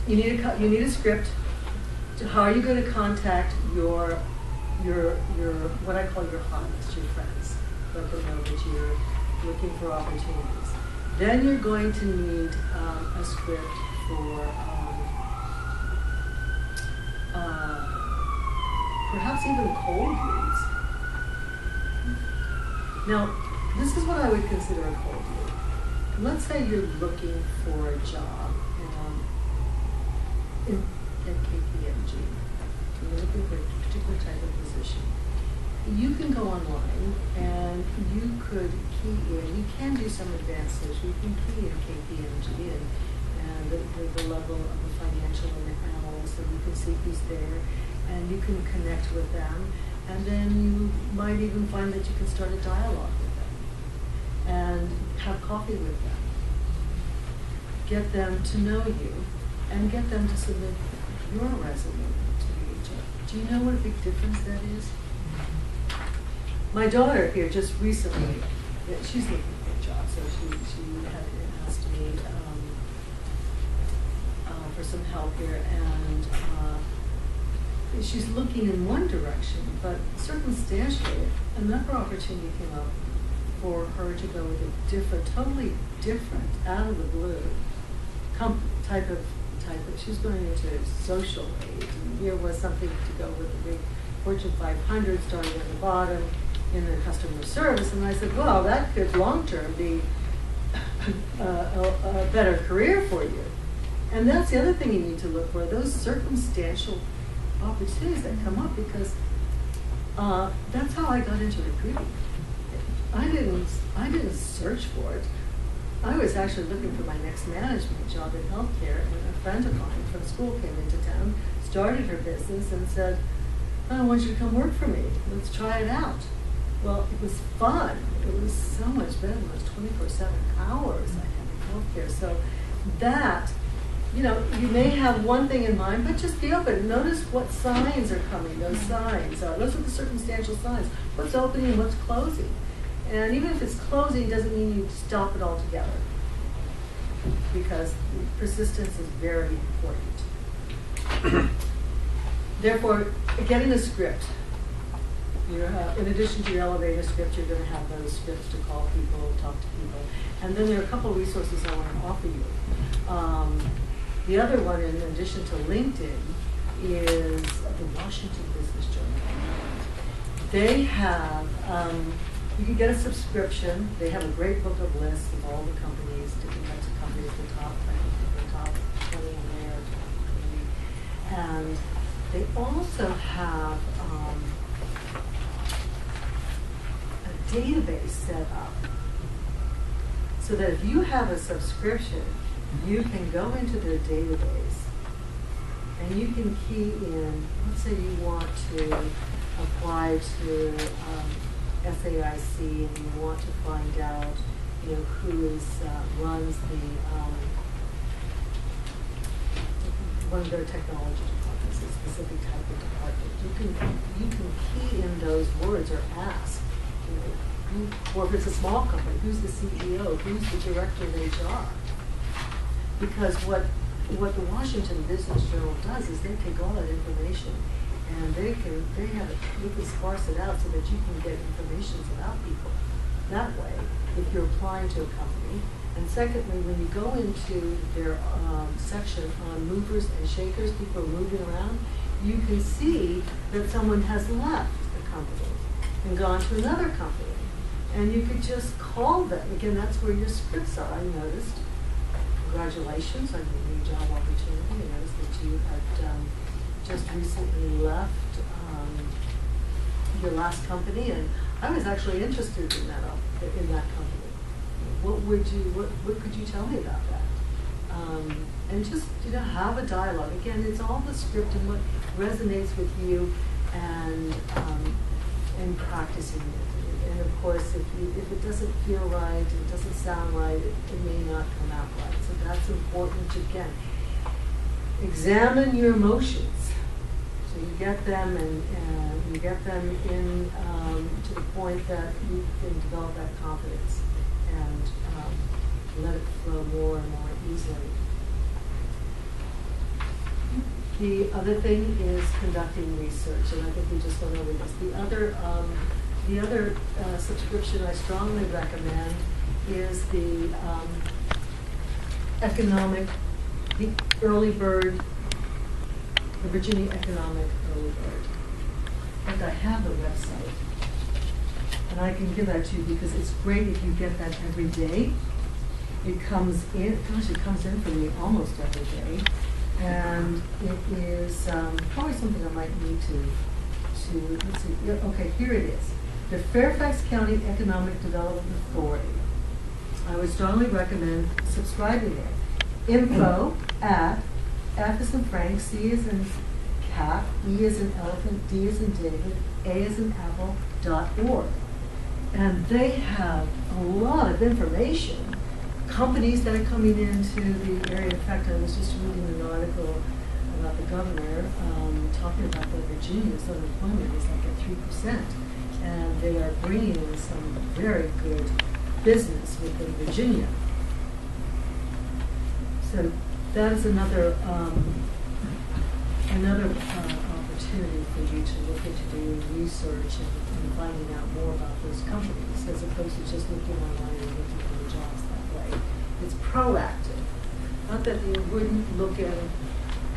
you need a script. How are you going to contact your what I call your hottest, your friends? Let them know that you're looking for opportunities. Then you're going to need a script for perhaps even cold leads. Now, this is what I would consider a cold lead. Let's say you're looking for a job at KPMG. You're looking for a particular type of position. You can go online and you could key in. You can do some advanced search. You can key in KPMG and the level of the financial analyst, and you can see who's there, and you can connect with them, and then you might even find that you can start a dialogue with them and have coffee with them. Get them to know you and get them to submit your resume to the HR. Do you know what a big difference that is? My daughter here just recently, she's looking for a job, so she had asked me for some help here, and she's looking in one direction, but circumstantially, another opportunity came up for her to go with a totally different, out of the blue type of. She's going into social aid, and here was something to go with the big Fortune 500, starting at the bottom in the customer service, and I said, well, that could long-term be a better career for you. And that's the other thing you need to look for, those circumstantial opportunities that come up, because that's how I got into recruiting. I didn't search for it. I was actually looking for my next management job in healthcare, and a friend of mine from school came into town, started her business, and said, I want you to come work for me. Let's try it out. Well, it was fun. It was so much better than those 24/7 hours I had in healthcare. So that, you may have one thing in mind, but just be open. Notice what signs are coming. Those signs are. Those are the circumstantial signs. What's opening and what's closing. And even if it's closing, doesn't mean you stop it altogether, because persistence is very important. Therefore, getting a script. In addition to your elevator script, you're going to have those scripts to call people, talk to people. And then there are a couple of resources I want to offer you. The other one, in addition to LinkedIn, is the Washington Business Journal. They have, you can get a subscription. They have a great book of lists of all the companies, different types of companies, the top 20 in there. And they also have a database set up so that if you have a subscription, you can go into their database and you can key in, let's say you want to apply to SAIC and you want to find out, you know, who runs one of their technology departments, a specific type of department. You can key in those words or ask, you know, or if it's a small company, who's the CEO, who's the director of HR? Because what the Washington Business Journal does is they take all that information and you can sparse it out so that you can get information about people that way if you're applying to a company. And secondly, when you go into their section on movers and shakers, people are moving around, you can see that someone has left the company and gone to another company. And you could just call them. Again, that's where your scripts are, I noticed. Congratulations on your new job opportunity. I noticed that you had just recently left your last company, and I was actually interested in that company. What could you tell me about that? And just, you know, have a dialogue. Again, it's all the script and what resonates with you, and practicing it. And of course, if it doesn't feel right, it doesn't sound right, it may not come out right. So that's important. Again, examine your emotions. So you get them and you get them in to the point that you can develop that confidence and let it flow more and more easily. The other thing is conducting research, and I think we just went over this. The other subscription I strongly recommend is the Early Bird, the Virginia Economic Early Bird. In fact, I have the website, and I can give that to you because it's great if you get that every day. It comes in, gosh, it comes in for me almost every day. And it is probably something I might need to let's see, yeah, okay, here it is. The Fairfax County Economic Development Authority. I would strongly recommend subscribing there. Info at F as in Frank, C as in cat, E as in elephant, D as in David, A as in apple.org. And they have a lot of information. Companies that are coming into the area. In fact, I was just reading an article about the governor talking about that Virginia's unemployment is like at 3%. And they are bringing in some very good business within Virginia. So that is another opportunity for you to look into doing research and finding out more about those companies, as opposed to just looking online and looking for the jobs that way. It's proactive. Not that you wouldn't look at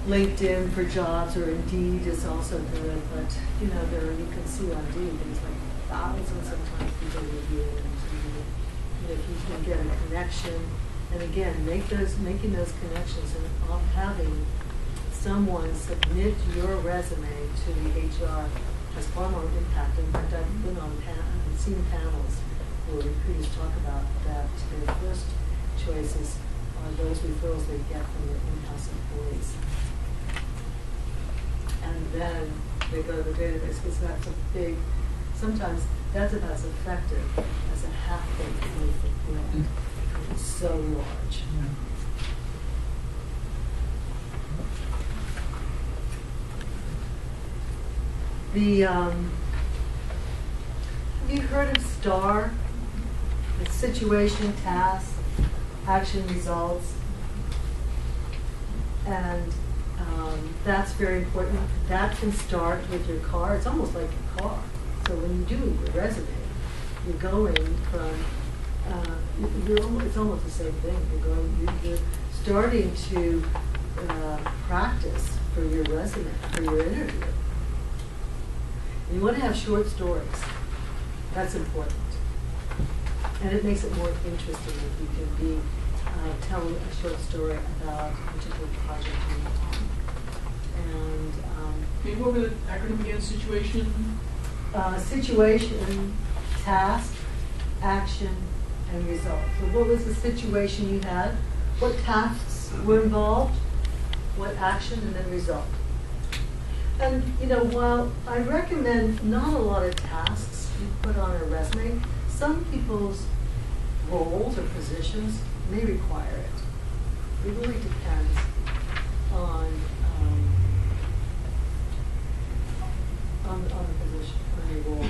LinkedIn for jobs, or Indeed is also good, but you know, you can see on Indeed things like thousands sometimes people review it. If you can get a connection, and again, making those connections and having someone submit your resume to the HR has far more impact. In fact, I've been on seen panels where recruiters talk about that their first choices are those referrals they get from their in-house employees. And then they go to the database, because that's sometimes that's about as effective as a half-baked loaf of bread. It's so large. Have you heard of STAR? It's situation, task, action, results. And that's very important. That can start with your car. It's almost like your car. So when you do your resume, you're going from, it's almost the same thing. You're starting to practice for your resume, for your interview. And you want to have short stories. That's important. And it makes it more interesting if you can be tell a short story about a particular project you worked on. And Can you go over the acronym again? Situation? situation, task, action, and result. So what was the situation you had? What tasks were involved? What action and then result? And while I recommend not a lot of tasks you put on a resume, some people's roles or positions may require it. It really depends on the position, on your role.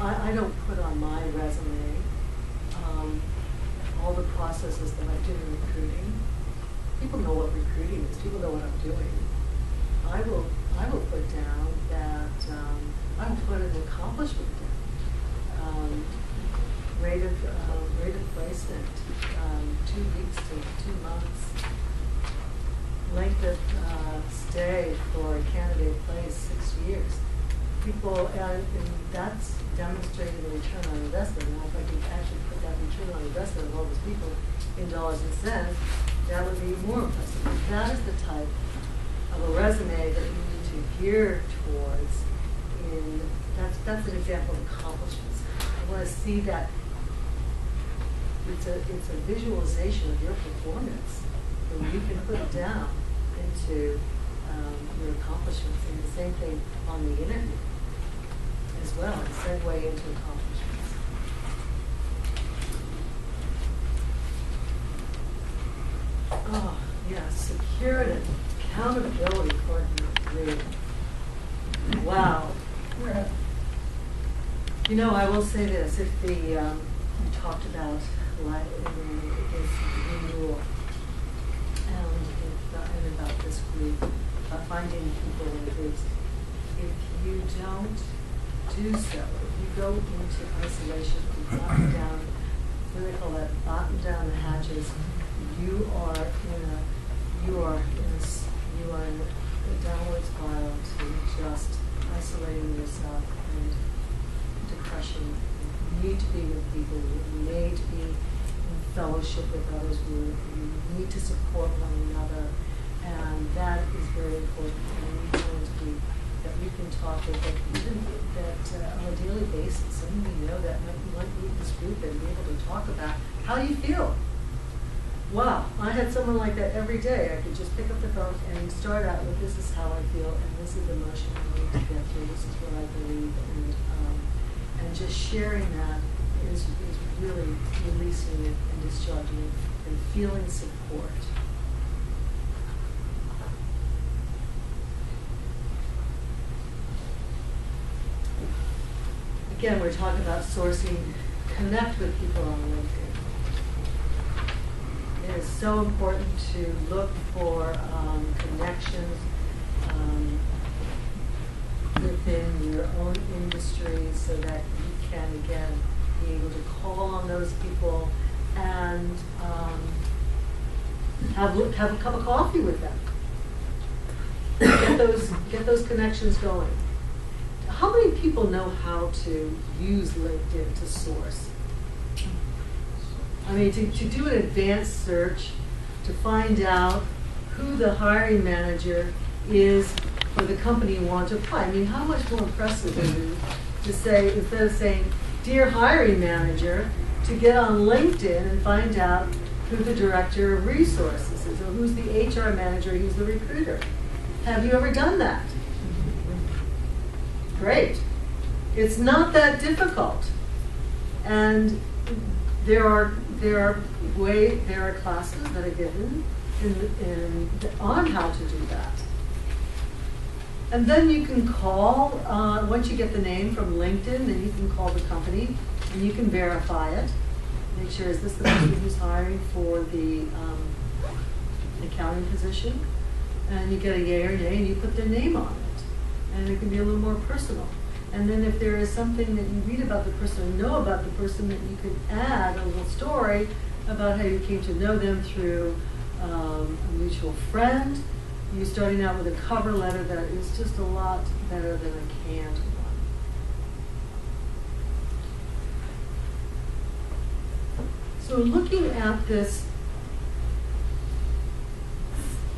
I don't put on my resume all the processes that I did in recruiting. People know what recruiting is. People know what I'm doing. I will put down that I will put an accomplishment down. Rate of placement, 2 weeks to 2 months. Length of stay for a candidate place, 6 years. People, and that's demonstrating the return on investment. Now, if I could actually put that return on investment of all those people in dollars and cents, that would be more impressive. But that is the type of a resume that you need to gear towards. That's an example of accomplishments. I want to see that it's a visualization of your performance, and you can put it down into your accomplishments. And the same thing on the interview as well, and segue into accomplishments. Oh, yeah, security, accountability coordinator. Wow. I will say this, if we talked about this renewal and about this group, finding people in groups, if you don't do so, if you go into isolation and button down, what do they call that, button down the hatches, you are in a downward spiral to just isolating yourself and depression. You need to be with people. You need to be in fellowship with others. You need to support one another, and that is very important. And you need to be that you can talk with, that even that on a daily basis, someone you know that might meet this group and be able to talk about how you feel. Wow, I had someone like that every day. I could just pick up the phone and start out with, this is how I feel, and this is the emotion I need to get through, this is what I believe, and just sharing that is really releasing it and discharging it and feeling support. Again, we're talking about sourcing, connect with people on LinkedIn. It is so important to look for connections within your own industry so that you can, again, be able to call on those people and have a cup of coffee with them. Get those connections going. How many people know how to use LinkedIn to source? I mean, to do an advanced search, to find out who the hiring manager is for the company you want to apply. I mean, how much more impressive is it to say, instead of saying, dear hiring manager, to get on LinkedIn and find out who the director of resources is, or who's the HR manager, who's the recruiter. Have you ever done that? Great. It's not that difficult. And there are classes that are given on how to do that. And then you can call, once you get the name from LinkedIn, then you can call the company and you can verify it. Make sure, is this the person who's hiring for the accounting position? And you get a yay or nay and you put their name on it. And it can be a little more personal. And then if there is something that you read about the person or know about the person, that you can add a little story about how you came to know them through a mutual friend. You're starting out with a cover letter that is just a lot better than a canned one. So So looking at this,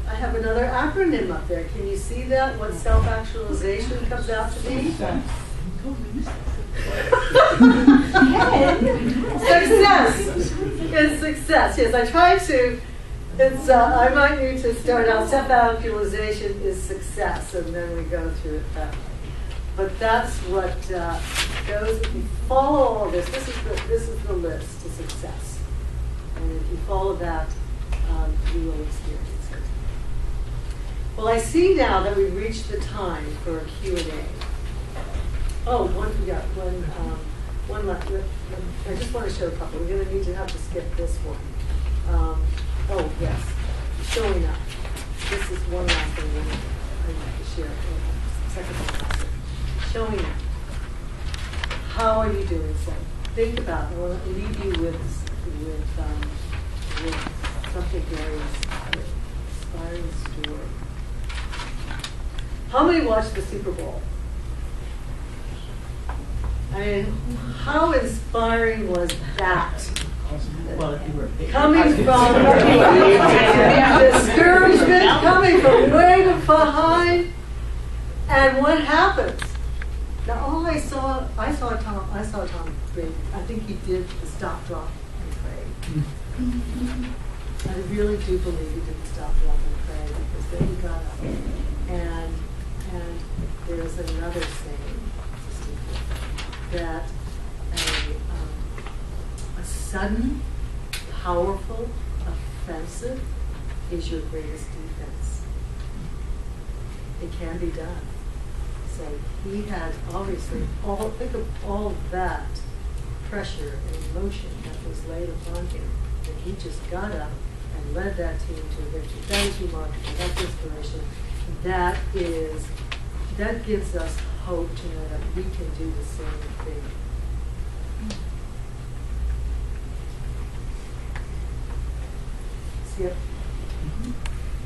I have another acronym up there. Can you see that? What self-actualization comes out to be? Success is success. Yes, I try to. It's. I might need to start out. Self-actualization is success, and then we go through it that way. But that's what goes. If you follow all this, this is the list to success, and if you follow that, you will experience it. Well, I see now that we've reached the time for a Q&A. Oh, one left. I just want to show a couple. We're going to need to have to skip this one. Oh, yes. Showing up. This is one last thing I want to share. Second one. Showing up. How are you doing so? Think about it. I want to leave you with something very inspiring story. How many watched the Super Bowl? I mean, how inspiring was that? Well, if you were Coming from discouragement, coming from way behind, and what happens? Now, all I saw Tom Brady. I think he did the stop, drop, and pray. I really do believe he did the stop, drop, and pray, because then he got up, and there's another saying that a sudden, powerful offensive is your greatest defense. It can be done. So he had obviously think of all that pressure and emotion that was laid upon him, and he just got up and led that team to a victory. That is remarkable. That's inspiration. That gives us hope to know that we can do the same thing. See it?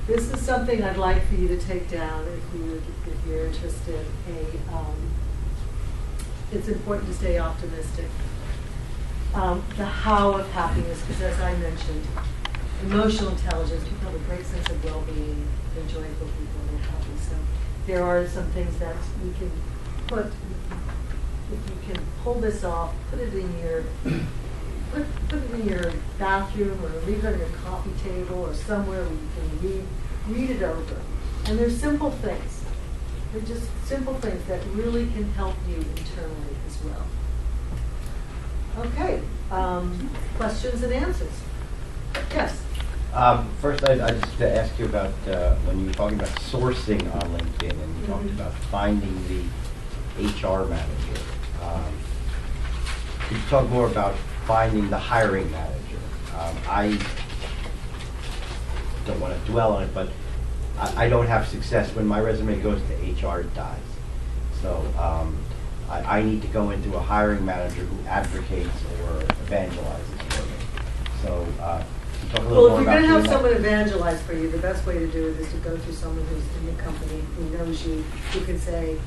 This is something I'd like for you to take down if you're interested. It's important to stay optimistic. The how of happiness, because as I mentioned, emotional intelligence, people have a great sense of well-being, they're joyful people, they're happy. So there are some things that we can put, if you can pull this off, put it in your bathroom, or leave it on your coffee table, or somewhere where you can read it over. And they're simple things. They're just simple things that really can help you internally as well. Okay, questions and answers. Yes? First, I just to ask you about when you were talking about sourcing on LinkedIn, and you talked about finding the HR manager. Could you talk more about finding the hiring manager? I don't want to dwell on it, but I don't have success when my resume goes to HR, it dies. So I need to go into a hiring manager who advocates or evangelizes for me. So talk a little Well, more if you're about going to have doing someone that. evangelize for you, the best way to do it is to go through someone who's in the company, who knows you, who can say.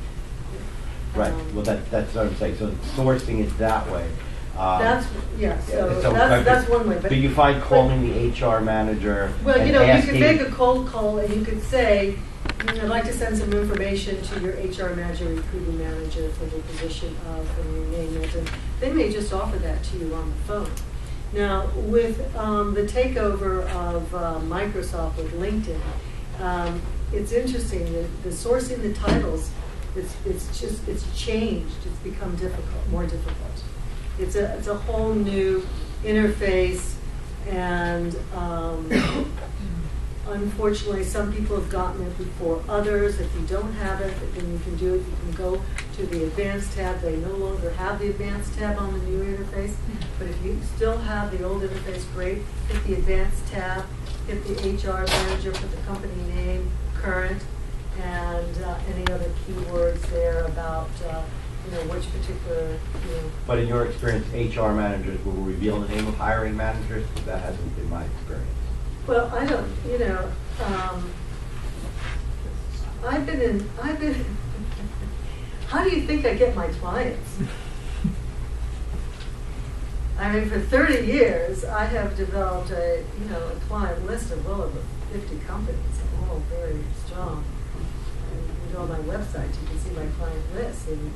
Right. Well, that's what I'm saying. So sourcing it that way. That's, yeah, so So, that's one way. Do you find calling the HR manager? Well, and you know, you asking, could make a cold call and you could say, I'd like to send some information to your HR manager, recruiting manager for the position of, and you name it, and they may just offer that to you on the phone. Now, with the takeover of Microsoft with LinkedIn, it's interesting that the sourcing the titles, it's changed. It's become more difficult. It's a whole new interface, and unfortunately, some people have gotten it before others. If you don't have it, then you can do it. You can go to the advanced tab. They no longer have the advanced tab on the new interface, but if you still have the old interface, great. Hit the advanced tab, hit the HR manager, put the company name, current, and any other keywords there about which particular, But in your experience, HR managers will reveal the name of hiring managers? Because that hasn't been my experience. Well, I don't, I've been, how do you think I get my clients? I mean, for 30 years, I have developed a client list of well over 50 companies, all very strong. And you go on my website, you can see my client list, and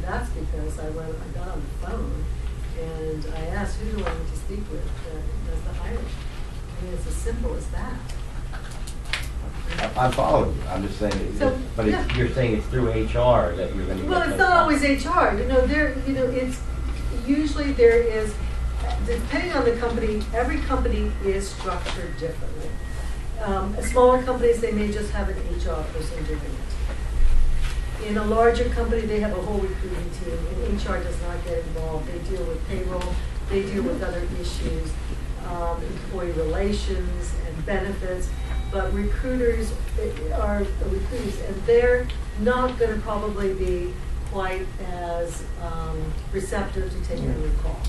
that's because I got on the phone and I asked, who do I need to speak with that does the hiring? I mean, it's as simple as that. I'm following you, I'm just saying, So, but yeah. you're saying it's through HR that you're gonna get. Well, it's those not always clients. HR. It's usually there is, depending on the company, every company is structured differently. Smaller companies, they may just have an HR person doing it. In a larger company, they have a whole recruiting team, and HR does not get involved. They deal with payroll, they deal with other issues, employee relations and benefits. But recruiters are recruiters, and they're not going to probably be quite as receptive to taking your call.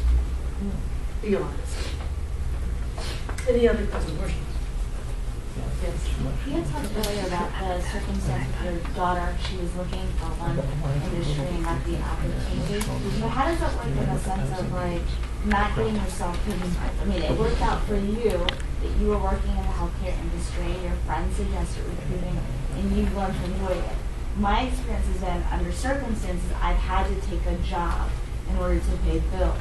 Be honest. Any other questions? Yes. You had talked earlier about the circumstance with your daughter. She was looking for one industry and not the opportunity. So how does that work in the sense of like not getting yourself pigeonholed? I mean, it worked out for you that you were working in the healthcare industry, your friends suggested recruiting, and you've learned to avoid it. My experience has been under circumstances I've had to take a job in order to pay bills.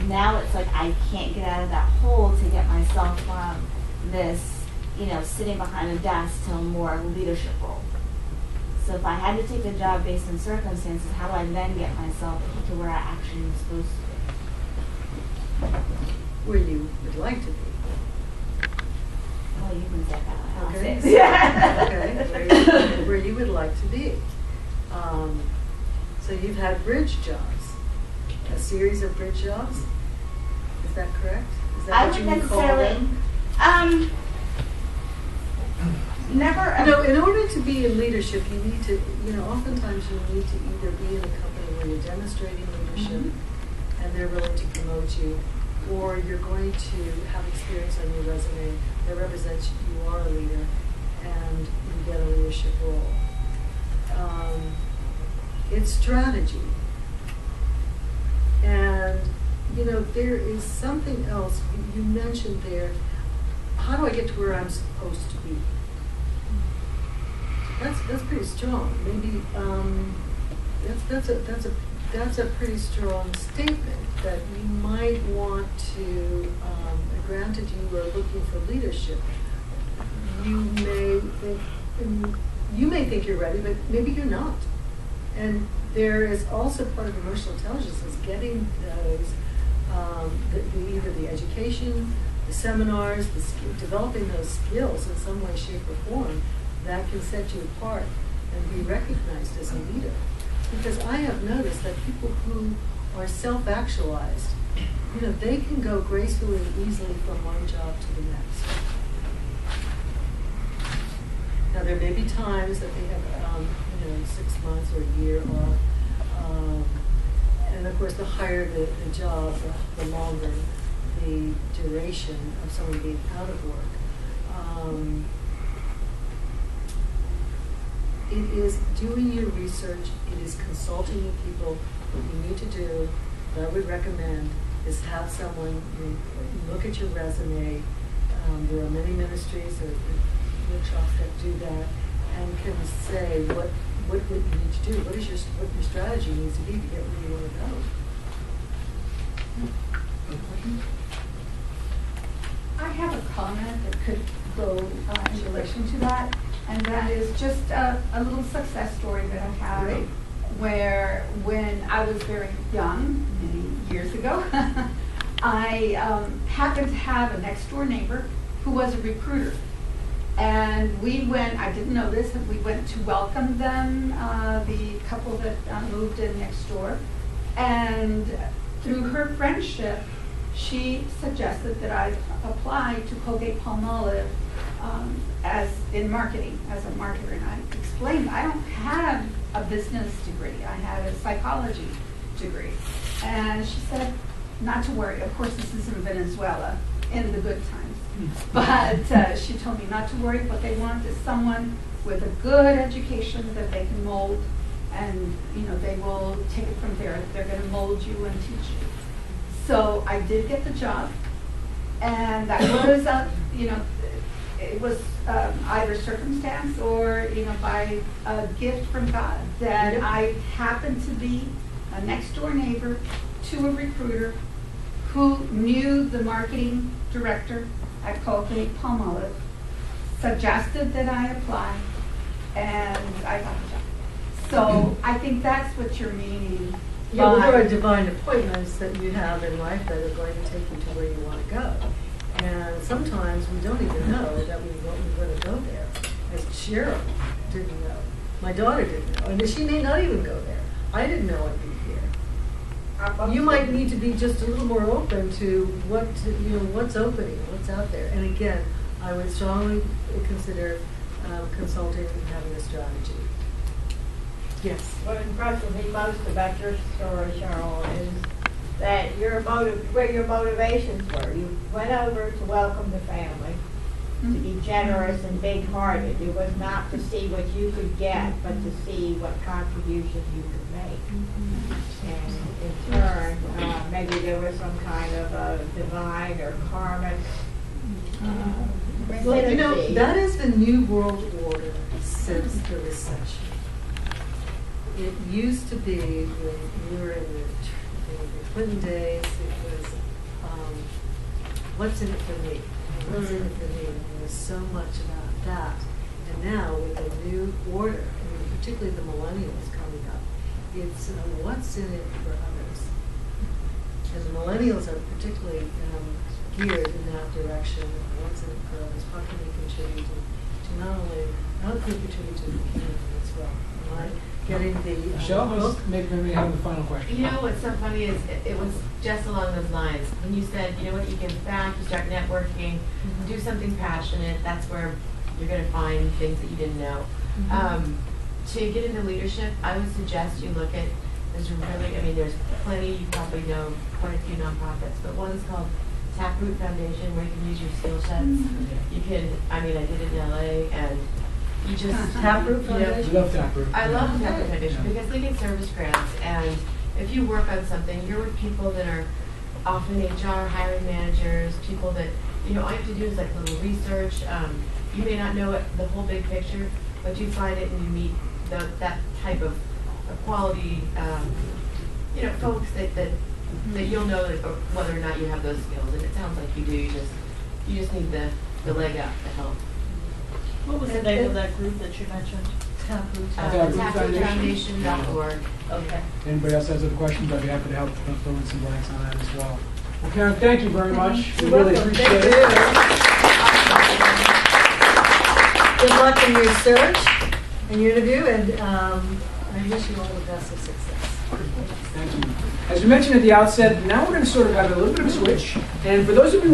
Now it's like I can't get out of that hole to get myself from this, sitting behind a desk to a more leadership role. So if I had to take a job based on circumstances, how do I then get myself to where I actually am supposed to be? Where you would like to be. Well, you can say that. I'll Okay. say it. Yeah. Okay. Where you would like to be. So you've had bridge jobs, a series of bridge jobs. Is that correct? Is that I what you wouldn't would call necessarily. them? Never. In order to be in leadership, you need to, oftentimes you need to either be in a company where you're demonstrating leadership and they're willing to promote you, or you're going to have experience on your resume that represents you are a leader and you get a leadership role. It's strategy. And, there is something else you mentioned there. How do I get to where I'm supposed to be? That's pretty strong. Maybe that's a pretty strong statement that you might want to. Granted, you are looking for leadership. You may think you're ready, but maybe you're not. And there is also part of emotional intelligence is getting those either the education, the seminars, developing those skills in some way, shape, or form that can set you apart and be recognized as a leader. Because I have noticed that people who are self-actualized, they can go gracefully and easily from one job to the next. Now, there may be times that they have, 6 months or a year off. And of course, the higher the job, the longer the duration of someone being out of work. It is doing your research, it is consulting with people. What you need to do, what I would recommend, is have someone look at your resume. There are many ministries or workshops that do that and can say what you need to do, what your strategy needs to be to get where you want to go. I have a comment that could go in relation to that, and that is just a little success story that I have. Great. Where when I was very young, many years ago, I happened to have a next door neighbor who was a recruiter. And we went, I didn't know this, and we went to welcome them, the couple that moved in next door. And through her friendship, she suggested that I apply to Colgate-Palmolive as in marketing, as a marketer. And I explained, I don't have a business degree. I had a psychology degree. And she said, not to worry. Of course, this is in Venezuela, in the good times. But she told me not to worry. What they want is someone with a good education that they can mold, and they will take it from there. They're going to mold you and teach you. So I did get the job, and that was, it was either circumstance or, by a gift from God that I happened to be a next door neighbor to a recruiter who knew the marketing director at Colgate-Palmolive, suggested that I apply, and I got the job. So I think that's what you're meaning. Yeah, well, there by- are divine appointments that you have in life that are going to take you to where you want to go. And sometimes we don't even know that we're going to go there. As Cheryl didn't know. My daughter didn't know. And she may not even go there. I didn't know I'd be here. You might need to be just a little more open to what's opening, what's out there. And again, I would strongly consider consulting and having a strategy. Yes. What impresses me most about your story, Cheryl, is that where your motivations were. You went over to welcome the family, to be generous and big-hearted. It was not to see what you could get, but to see what contributions you could make. And in turn, maybe there was some kind of a divine or karmic Well, synergy. that is the New World Order since the recession. It used to be when we were in the Clinton days, it was, what's in it for me? What's in it for me? And there was so much about that. And now with the new order, particularly the millennials coming up, it's what's in it for others. And the millennials are particularly geared in that direction. What's in it for others? How can we contribute to not only, how can we contribute to the community as well? Right? Getting the Michelle, book. maybe we have the final question. You know what's so funny is it was just along those lines. When you said, you know what, you give back, you start networking, do something passionate, that's where you're going to find things that you didn't know. To get into leadership, I would suggest you look at, there's plenty, you probably know quite a few nonprofits, but one is called Taproot Foundation, where you can use your skill sets. You can, I did it in LA, and you just Taproot you know, Foundation? We love Taproot. I love the Taproot Foundation Yeah. because they get service grants, and if you work on something, you're with people that are often HR, hiring managers, people that, all you have to do is like little research. You may not know the whole big picture, but you find it and you meet that type of quality, folks that you'll know whether or not you have those skills. And it sounds like you do. You just need the leg up to help. What was the name of that group that you mentioned? Taproot. Taprootfoundation.org. Okay. Anybody else has other questions? I'd be happy to help fill in some blanks on that as well. Well, Karen, thank you very much. We You're really welcome. appreciate Thank it. Good luck in your search and your interview, and I wish you all the best of success. Thank you. As we mentioned at the outset, now we're going to sort of have a little bit of a switch. And for those of you